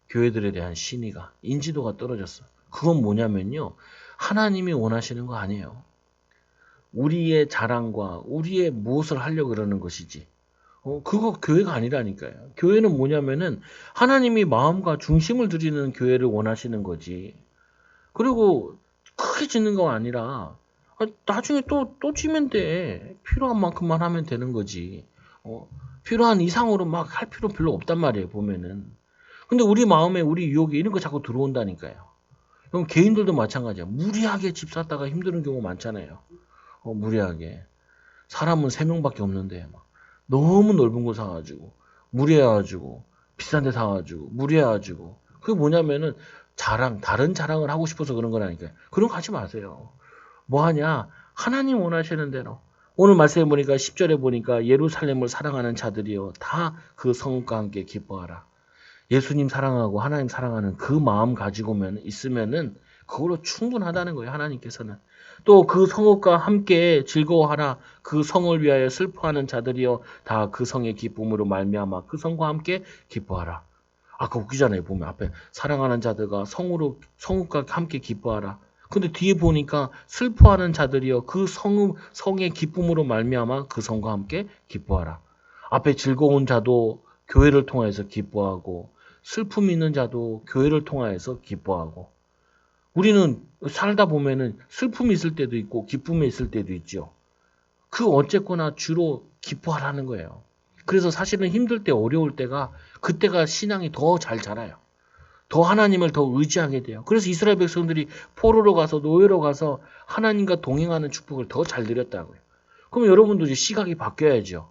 [SPEAKER 1] 교회들에 대한 신의가, 인지도가 떨어졌어. 그건 뭐냐면요. 하나님이 원하시는 거 아니에요. 우리의 자랑과 우리의 무엇을 하려고 그러는 것이지. 그거 교회가 아니라니까요. 교회는 뭐냐면은 하나님이 마음과 중심을 들이는 교회를 원하시는 거지. 그리고 크게 짓는 거 아니라 나중에 또 찌면 돼. 필요한 만큼만 하면 되는 거지. 필요한 이상으로 막 할 필요 별로 없단 말이에요. 보면은. 근데 우리 마음에 우리 유혹에 이런 거 자꾸 들어온다니까요. 그럼 개인들도 마찬가지야. 무리하게 집 샀다가 힘드는 경우 많잖아요. 무리하게. 사람은 3명밖에 없는데 막 너무 넓은 거 사가지고 무리해가지고 비싼 데 사가지고 무리해가지고 그게 뭐냐면은 다른 자랑을 하고 싶어서 그런 거라니까요. 그런 거 하지 마세요. 뭐 하냐? 하나님 원하시는 대로. 오늘 말씀해 보니까 10절에 보니까 예루살렘을 사랑하는 자들이여 다 그 성읍과 함께 기뻐하라. 예수님 사랑하고 하나님 사랑하는 그 마음 가지고면 있으면은 그걸로 충분하다는 거예요. 하나님께서는. 또 그 성읍과 함께 즐거워하라. 그 성을 위하여 슬퍼하는 자들이여 다 그 성의 기쁨으로 말미암아 그 성과 함께 기뻐하라. 아까 웃기잖아요. 보면 앞에 사랑하는 자들과 성읍과 함께 기뻐하라. 근데 뒤에 보니까 슬퍼하는 자들이여 그 성의 기쁨으로 말미암아 그 성과 함께 기뻐하라. 앞에 즐거운 자도 교회를 통해서 기뻐하고 슬픔이 있는 자도 교회를 통하여서 기뻐하고 우리는 살다 보면은 슬픔이 있을 때도 있고 기쁨이 있을 때도 있죠. 그 어쨌거나 주로 기뻐하라는 거예요. 그래서 사실은 힘들 때 어려울 때가 그때가 신앙이 더 잘 자라요. 더 하나님을 더 의지하게 돼요. 그래서 이스라엘 백성들이 포로로 가서 노예로 가서 하나님과 동행하는 축복을 더 잘 누렸다고요. 그럼 여러분도 이제 시각이 바뀌어야죠.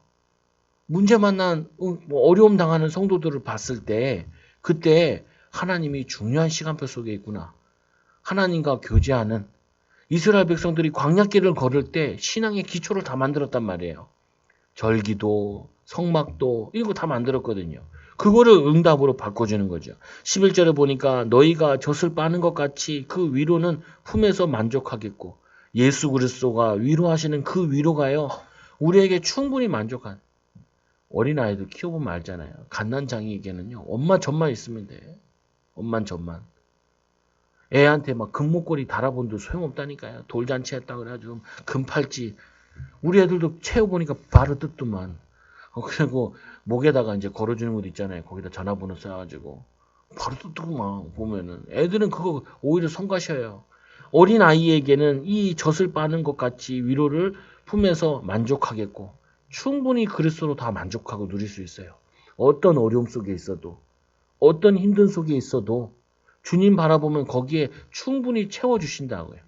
[SPEAKER 1] 문제 만난 어려움 당하는 성도들을 봤을 때 그때 하나님이 중요한 시간표 속에 있구나. 하나님과 교제하는 이스라엘 백성들이 광야길을 걸을 때 신앙의 기초를 다 만들었단 말이에요. 절기도 성막도 이런 거 다 만들었거든요. 그거를 응답으로 바꿔주는 거죠. 11절에 보니까 너희가 젖을 빠는 것 같이 그 위로는 품에서 만족하겠고 예수 그리스도가 위로하시는 그 위로가요. 우리에게 충분히 만족한 어린아이들 키워보면 알잖아요. 갓난장이에게는요. 엄마 젖만 있으면 돼. 엄만 젖만. 애한테 막 금목걸이 달아본도 소용없다니까요. 돌잔치 했다 그래가지고 금팔찌. 우리 애들도 채워보니까 바로 뜯더만. 그리고 목에다가 이제 걸어주는 것도 있잖아요. 거기다 전화번호 써가지고. 바로 뜯더만 보면은. 애들은 그거 오히려 성가셔요. 어린아이에게는 이 젖을 빠는 것 같이 위로를 품에서 만족하겠고 충분히 그리스도로 다 만족하고 누릴 수 있어요. 어떤 어려움 속에 있어도 어떤 힘든 속에 있어도 주님 바라보면 거기에 충분히 채워주신다고요.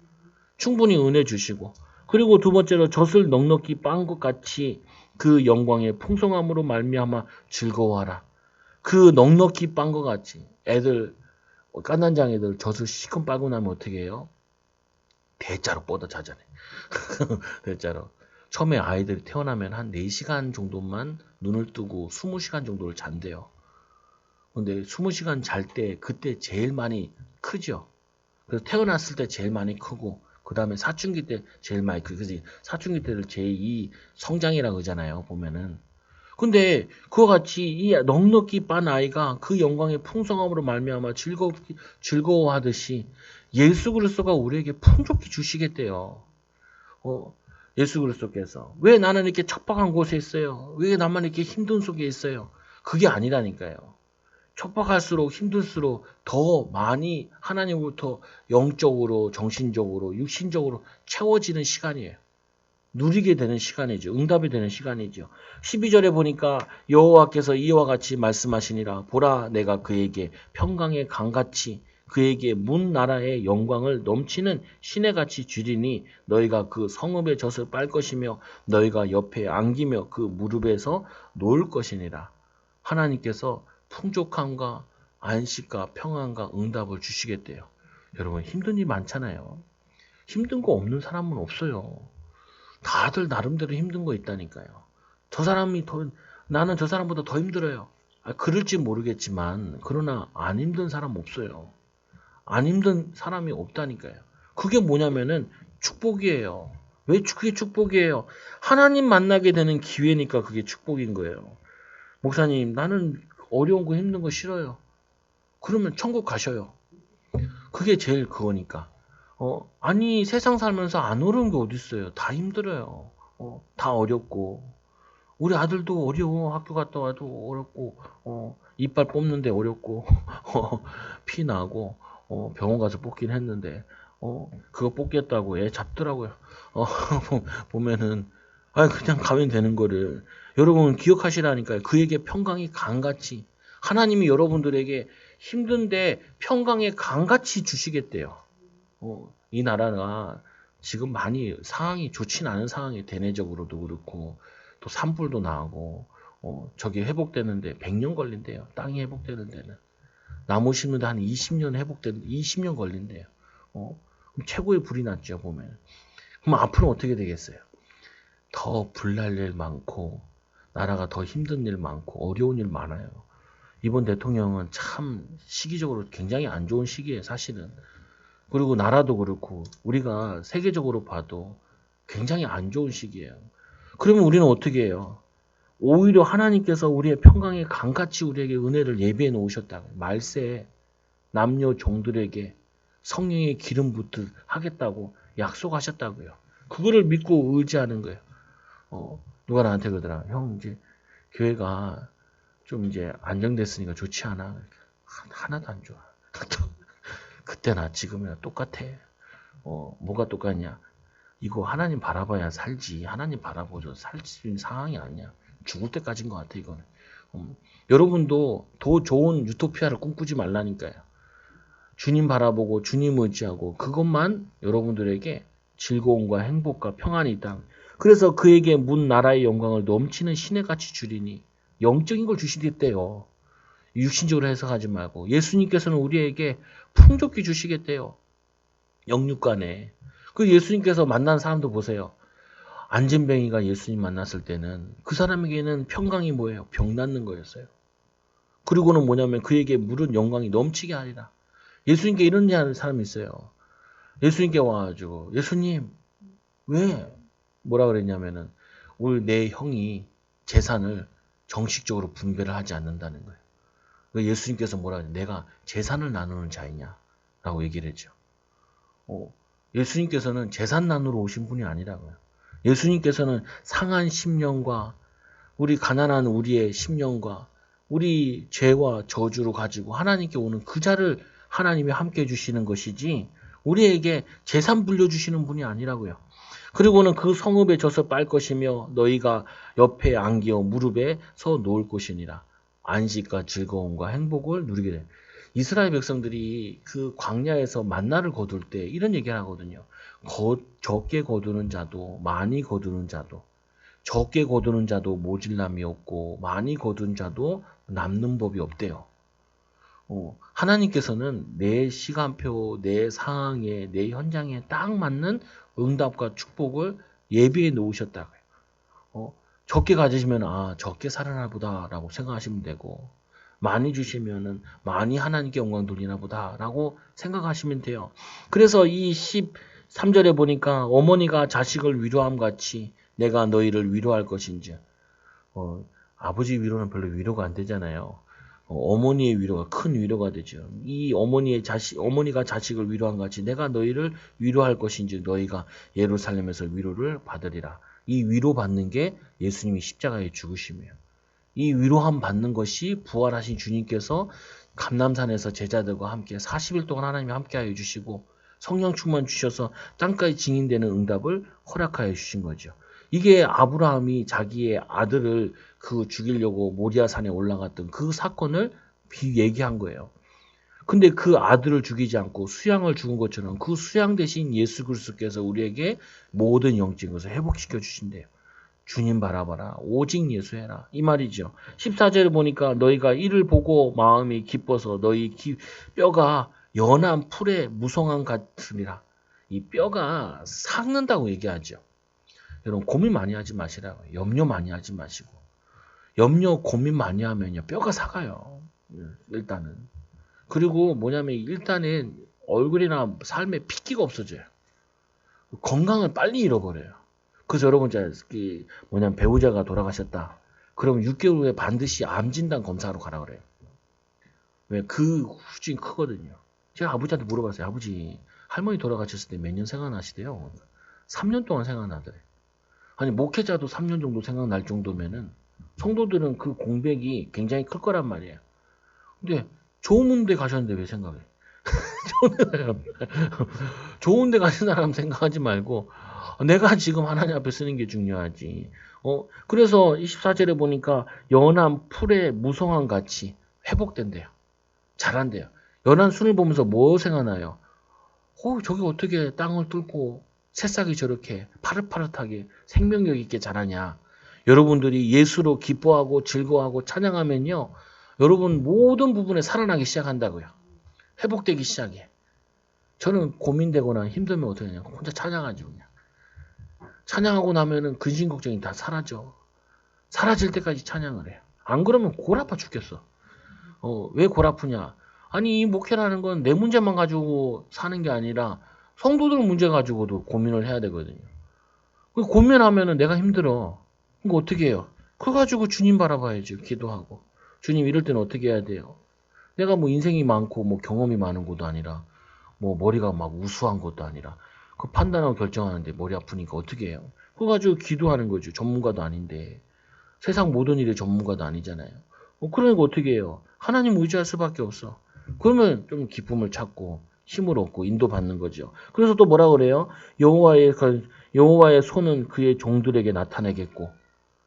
[SPEAKER 1] 충분히 은혜 주시고 그리고 두 번째로 젖을 넉넉히 빤 것 같이 그 영광의 풍성함으로 말미암아 즐거워하라. 그 넉넉히 빤 것 같이 애들 깐난장 애들 젖을 시큼 빠고 나면 어떻게 해요? 대자로 뻗어 자잖아요. 대자로. 처음에 아이들이 태어나면 한 4시간 정도만 눈을 뜨고 20시간 정도를 잔대요. 근데 20시간 잘 때 그때 제일 많이 크죠. 그래서 태어났을 때 제일 많이 크고 그 다음에 사춘기 때 제일 많이 크고 그래서 사춘기 때를 제2 성장이라고 하잖아요. 보면은. 근데 그와 같이 이 넉넉히 빤 아이가 그 영광의 풍성함으로 말미암아 즐거워하듯이 예수 그리스도가 우리에게 풍족히 주시겠대요. 예수 그리스도께서 왜 나는 이렇게 척박한 곳에 있어요? 왜 나만 이렇게 힘든 속에 있어요? 그게 아니라니까요. 척박할수록 힘들수록 더 많이 하나님으로부터 영적으로, 정신적으로, 육신적으로 채워지는 시간이에요. 누리게 되는 시간이죠. 응답이 되는 시간이죠. 12절에 보니까 여호와께서 이와 같이 말씀하시니라. 보라 내가 그에게 평강의 강같이 그에게 문 나라의 영광을 넘치는 시내같이 주리니 너희가 그 성읍의 젖을 빨 것이며 너희가 옆에 안기며 그 무릎에서 놓을 것이니라. 하나님께서 풍족함과 안식과 평안과 응답을 주시겠대요. 여러분 힘든 일 많잖아요. 힘든 거 없는 사람은 없어요. 다들 나름대로 힘든 거 있다니까요. 나는 저 사람보다 더 힘들어요. 그럴지 모르겠지만 그러나 안 힘든 사람 없어요. 안 힘든 사람이 없다니까요. 그게 뭐냐면은 축복이에요. 왜 그게 축복이에요? 하나님 만나게 되는 기회니까 그게 축복인 거예요. 목사님 나는 어려운 거 힘든 거 싫어요. 그러면 천국 가셔요. 그게 제일 그거니까. 아니 세상 살면서 안 어려운 게 어디 있어요. 다 힘들어요. 다 어렵고 우리 아들도 어려워. 학교 갔다 와도 어렵고 이빨 뽑는데 어렵고 피 나고 병원 가서 뽑긴 했는데 그거 뽑겠다고 애 잡더라고요. 보면은 그냥 가면 되는 거를 여러분 기억하시라니까요. 그에게 평강이 강같이 하나님이 여러분들에게 힘든데 평강의 강같이 주시겠대요. 이 나라가 지금 많이 상황이 좋진 않은 상황이 대내적으로도 그렇고 또 산불도 나고 저게 회복되는데 100년 걸린대요. 땅이 회복되는 데는. 나무 심는데 한 20년 회복되는데 20년 걸린대요. 그럼 최고의 불이 났죠 보면. 그럼 앞으로 어떻게 되겠어요? 더 불날 일 많고 나라가 더 힘든 일 많고 어려운 일 많아요. 이번 대통령은 참 시기적으로 굉장히 안 좋은 시기예요 사실은. 그리고 나라도 그렇고 우리가 세계적으로 봐도 굉장히 안 좋은 시기예요. 그러면 우리는 어떻게 해요? 오히려 하나님께서 우리의 평강의 강같이 우리에게 은혜를 예비해 놓으셨다고. 말세에 남녀 종들에게 성령의 기름 붓듯 하겠다고 약속하셨다고요. 그거를 믿고 의지하는 거예요. 누가 나한테 그러더라. 형 이제 교회가 좀 이제 안정됐으니까 좋지 않아? 하나도 안 좋아. 그때나 지금이나 똑같아. 뭐가 똑같냐? 이거 하나님 바라봐야 살지. 하나님 바라보죠. 살 수 있는 상황이 아니야. 죽을 때까지인 것 같아 이거는. 여러분도 더 좋은 유토피아를 꿈꾸지 말라니까요. 주님 바라보고 주님 의지하고 그것만 여러분들에게 즐거움과 행복과 평안이 있다. 그래서 그에게 문 나라의 영광을 넘치는 신의 같이 주리니 영적인 걸 주시겠대요. 육신적으로 해석하지 말고 예수님께서는 우리에게 풍족히 주시겠대요. 영육간에. 그 예수님께서 만난 사람도 보세요. 안진뱅이가 예수님 만났을 때는 그 사람에게는 평강이 뭐예요? 병 낫는 거였어요. 그리고는 뭐냐면 그에게 물은 영광이 넘치게 하리라. 예수님께 이런 얘기하는 사람이 있어요. 예수님께 와가지고 예수님 왜 뭐라 그랬냐면은 오늘 내 형이 재산을 정식적으로 분배를 하지 않는다는 거예요. 예수님께서 뭐라 그래요? 내가 재산을 나누는 자이냐? 라고 얘기를 했죠. 예수님께서는 재산 나누러 오신 분이 아니라고요. 예수님께서는 상한 심령과 우리 가난한 우리의 심령과 우리 죄와 저주를 가지고 하나님께 오는 그 자를 하나님이 함께 해주시는 것이지 우리에게 재산 불려주시는 분이 아니라고요. 그리고는 그 성읍에 젖을 빨 것이며 너희가 옆에 안기어 무릎에 서 놓을 것이니라. 안식과 즐거움과 행복을 누리게 돼. 이스라엘 백성들이 그 광야에서 만나를 거둘 때 이런 얘기를 하거든요. 적게 거두는 자도 많이 거두는 자도 적게 거두는 자도 모질람이 없고 많이 거둔 자도 남는 법이 없대요. 하나님께서는 내 시간표, 내 상황에, 내 현장에 딱 맞는 응답과 축복을 예비해 놓으셨다고요. 적게 가지시면 적게 살아나 보다라고 생각하시면 되고 많이 주시면은 많이 하나님께 영광 돌리나 보다라고 생각하시면 돼요. 그래서 이 13절에 보니까 어머니가 자식을 위로함 같이 내가 너희를 위로할 것인지 아버지 위로는 별로 위로가 안 되잖아요. 어머니의 위로가 큰 위로가 되죠. 이 어머니가 자식을 위로한 같이 내가 너희를 위로할 것인지 너희가 예루살렘에서 위로를 받으리라. 이 위로받는 게 예수님이 십자가에 죽으심이에요. 이 위로함 받는 것이 부활하신 주님께서 감람산에서 제자들과 함께 40일 동안 하나님이 함께하여 주시고 성령 충만 주셔서 땅까지 증인되는 응답을 허락하여 주신 거죠. 이게 아브라함이 자기의 아들을 죽이려고 모리아산에 올라갔던 그 사건을 얘기한 거예요. 근데 그 아들을 죽이지 않고 수양을 죽은 것처럼 그 수양 대신 예수 그리스도께서 우리에게 모든 영적인 것을 회복시켜 주신대요. 주님 바라봐라. 오직 예수해라. 이 말이죠. 14절에 보니까 너희가 이를 보고 마음이 기뻐서 너희 뼈가 연한 풀의 무성한 같으리라. 이 뼈가 삭는다고 얘기하죠. 여러분 고민 많이 하지 마시라고요. 염려 많이 하지 마시고. 염려 고민 많이 하면요. 뼈가 삭아요. 일단은. 그리고 뭐냐면 일단은 얼굴이나 삶에 핏기가 없어져요. 건강을 빨리 잃어버려요. 그래서 여러분 뭐냐면 배우자가 돌아가셨다. 그러면 6개월 후에 반드시 암 진단 검사하러 가라 그래요. 왜? 그 후진이 크거든요. 제가 아버지한테 물어봤어요. 아버지 할머니 돌아가셨을 때 몇 년 생각나시대요? 3년 동안 생각나더래. 아니 목회자도 3년 정도 생각날 정도면은 성도들은 그 공백이 굉장히 클 거란 말이에요. 근데 좋은 데 가셨는데 왜 생각해? 좋은 데 가신 사람 생각하지 말고 내가 지금 하나님 앞에 쓰는 게 중요하지. 그래서 24절에 보니까 연한 풀의 무성한 같이 회복된대요. 잘한대요. 연한 순을 보면서 뭐 생각나요? 저게 어떻게 땅을 뚫고 새싹이 저렇게 파릇파릇하게 생명력 있게 자라냐. 여러분들이 예수로 기뻐하고 즐거워하고 찬양하면요. 여러분 모든 부분에 살아나기 시작한다고요. 회복되기 시작해. 저는 고민되거나 힘들면 어떻게 하냐. 혼자 찬양하죠. 그냥. 찬양하고 나면은 근심 걱정이 다 사라져. 사라질 때까지 찬양을 해요. 안 그러면 골 아파 죽겠어. 왜 골 아프냐. 아니 이 목회라는 건 내 문제만 가지고 사는 게 아니라 성도들 문제 가지고도 고민을 해야 되거든요. 고민하면은 내가 힘들어. 그거 어떻게 해요? 그거 가지고 주님 바라봐야죠. 기도하고. 주님 이럴 때는 어떻게 해야 돼요? 내가 뭐 인생이 많고 뭐 경험이 많은 것도 아니라 뭐 머리가 막 우수한 것도 아니라 그 판단하고 결정하는데 머리 아프니까 어떻게 해요? 그거 가지고 기도하는 거죠. 전문가도 아닌데. 세상 모든 일의 전문가도 아니잖아요. 그러니까 어떻게 해요? 하나님 의지할 수밖에 없어. 그러면 좀 기쁨을 찾고 힘을 얻고 인도받는 거죠. 그래서 또 뭐라 그래요? 여호와의 손은 그의 종들에게 나타내겠고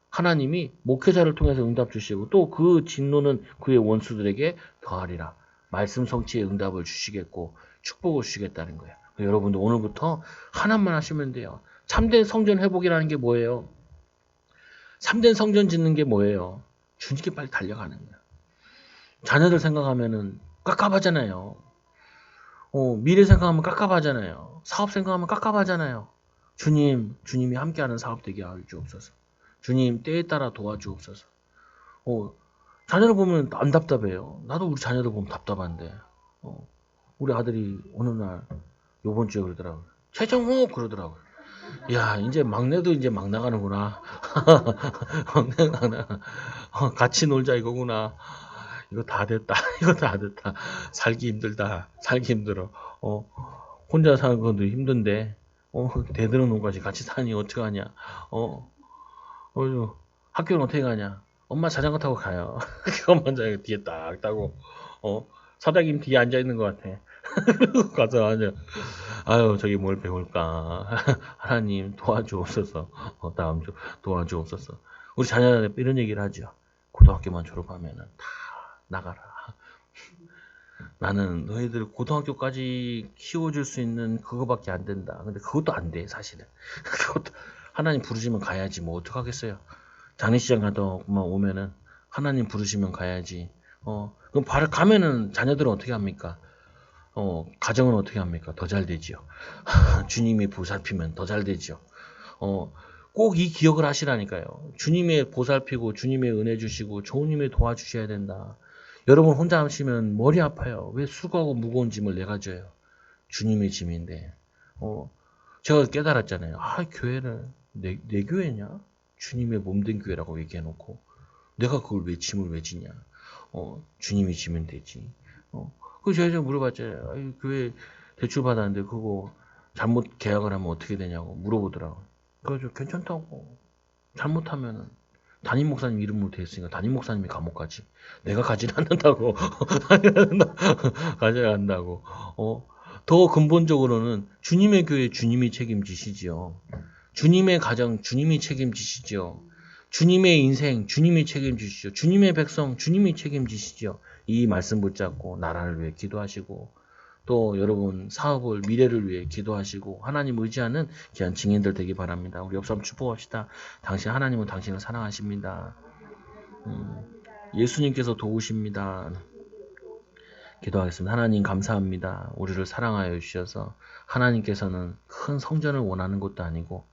[SPEAKER 1] 하나님이 목회자를 통해서 응답 주시고 또 그 진노는 그의 원수들에게 더하리라. 말씀 성취의 응답을 주시겠고 축복을 주시겠다는 거예요. 여러분도 오늘부터 하나만 하시면 돼요. 참된 성전 회복이라는 게 뭐예요? 참된 성전 짓는 게 뭐예요? 주님께 빨리 달려가는 거예요. 자녀들 생각하면은 깝깝하잖아요. 미래 생각하면 깝깝하잖아요. 사업 생각하면 깝깝하잖아요. 주님이 함께하는 사업 되게 하여 주옵소서. 주님 때에 따라 도와주옵소서. 자녀를 보면 안 답답해요. 나도 우리 자녀를 보면 답답한데. 우리 아들이 어느 날 요번 주에 그러더라고요. 최정욱 그러더라고요. 야, 이제 막내도 이제 막 나가는구나. 막내 같이 놀자 이거구나. 이거 다 됐다. 이거 다 됐다. 살기 힘들다. 살기 힘들어. 혼자 사는 것도 힘든데, 대드는 놈까지 같이 사니 어떡하냐. 학교는 어떻게 가냐. 엄마 자전거 타고 가요. 엄마 자전거 뒤에 딱 타고, 사장님 뒤에 앉아있는 것 같아. 가서 아유, 저기 뭘 배울까. 하나님 도와주옵소서. 다음 주 도와주옵소서. 우리 자녀한테 이런 얘기를 하죠. 고등학교만 졸업하면은 다 나가라. 나는 너희들 고등학교까지 키워줄 수 있는 그거밖에 안 된다. 근데 그것도 안 돼, 사실은. 그것도 하나님 부르시면 가야지. 뭐 어떡하겠어요. 장례식장 갔다 오면은 하나님 부르시면 가야지. 그럼 바로 가면은 자녀들은 어떻게 합니까? 가정은 어떻게 합니까? 더 잘 되지요. 주님이 보살피면 더 잘 되지요. 꼭 이 기억을 하시라니까요. 주님의 보살피고 주님의 은혜 주시고 주님의 도와주셔야 된다. 여러분 혼자 하시면 머리 아파요. 왜 수고하고 무거운 짐을 내가 져요? 주님의 짐인데. 제가 깨달았잖아요. 교회를 내 교회냐? 주님의 몸된 교회라고 얘기해놓고 내가 그걸 왜 짐을 왜 지냐? 주님이 지면 되지. 그래서 제가 물어봤잖아요. 교회 대출 받았는데 그거 잘못 계약을 하면 어떻게 되냐고 물어보더라고요. 그래서 괜찮다고. 잘못하면은 담임 목사님 이름으로 돼 있으니까 담임 목사님이 감옥 가지. 내가 가지는 않는다고. 가져간다고. 더 근본적으로는 주님의 교회 주님이 책임지시지요. 주님의 가정 주님이 책임지시죠. 주님의 인생 주님이 책임지시죠. 주님의 백성 주님이 책임지시죠. 이 말씀 붙잡고 나라를 위해 기도하시고 또 여러분 사업을 미래를 위해 기도하시고 하나님 의지하는 귀한 증인들 되기 바랍니다. 우리 옆사람 축복합시다. 당신 하나님은 당신을 사랑하십니다. 예수님께서 도우십니다. 기도하겠습니다. 하나님 감사합니다. 우리를 사랑하여 주셔서 하나님께서는 큰 성전을 원하는 것도 아니고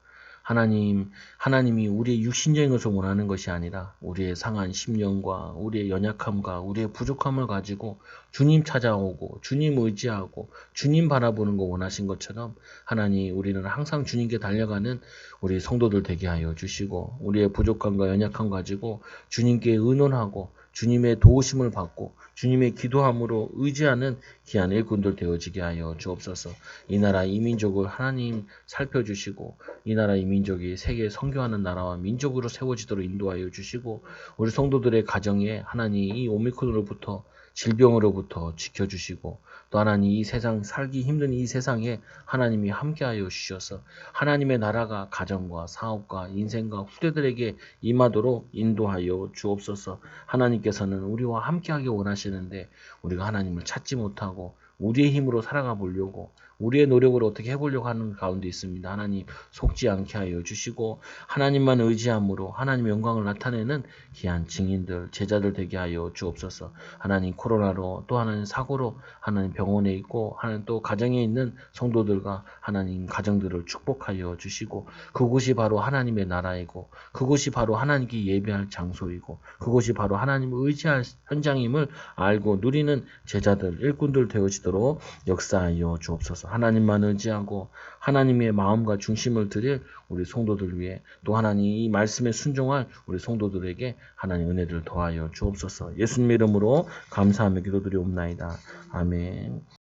[SPEAKER 1] 하나님이 우리의 육신적인 것을 원하는 것이 아니라 우리의 상한 심령과 우리의 연약함과 우리의 부족함을 가지고 주님 찾아오고 주님 의지하고 주님 바라보는 거 원하신 것처럼 하나님 우리는 항상 주님께 달려가는 우리 성도들 되게 하여 주시고 우리의 부족함과 연약함 가지고 주님께 의논하고 주님의 도우심을 받고 주님의 기도함으로 의지하는 귀한 일꾼들 되어지게 하여 주옵소서. 이 나라 이 민족을 하나님 살펴주시고 이 나라 이 민족이 세계 선교하는 나라와 민족으로 세워지도록 인도하여 주시고 우리 성도들의 가정에 하나님 이 오미크론으로부터 질병으로부터 지켜주시고 또 하나님 이 세상 살기 힘든 이 세상에 하나님이 함께하여 주셔서 하나님의 나라가 가정과 사업과 인생과 후대들에게 임하도록 인도하여 주옵소서. 하나님께서는 우리와 함께하기 원하시는데 우리가 하나님을 찾지 못하고 우리의 힘으로 살아가 보려고 우리의 노력으로 어떻게 해보려고 하는 가운데 있습니다. 하나님 속지 않게 하여 주시고 하나님만 의지함으로 하나님의 영광을 나타내는 귀한 증인들 제자들 되게 하여 주옵소서. 하나님 코로나로 또 하나님 사고로 하나님 병원에 있고 하나님 또 가정에 있는 성도들과 하나님 가정들을 축복하여 주시고 그곳이 바로 하나님의 나라이고 그곳이 바로 하나님께 예배할 장소이고 그곳이 바로 하나님을 의지할 현장임을 알고 누리는 제자들 일꾼들 되어지도록 역사하여 주옵소서. 하나님만 의지하고 하나님의 마음과 중심을 드릴 우리 성도들 위해 또 하나님 이 말씀에 순종할 우리 성도들에게 하나님 은혜를 더하여 주옵소서. 예수님 이름으로 감사하며 기도드리옵나이다. 아멘.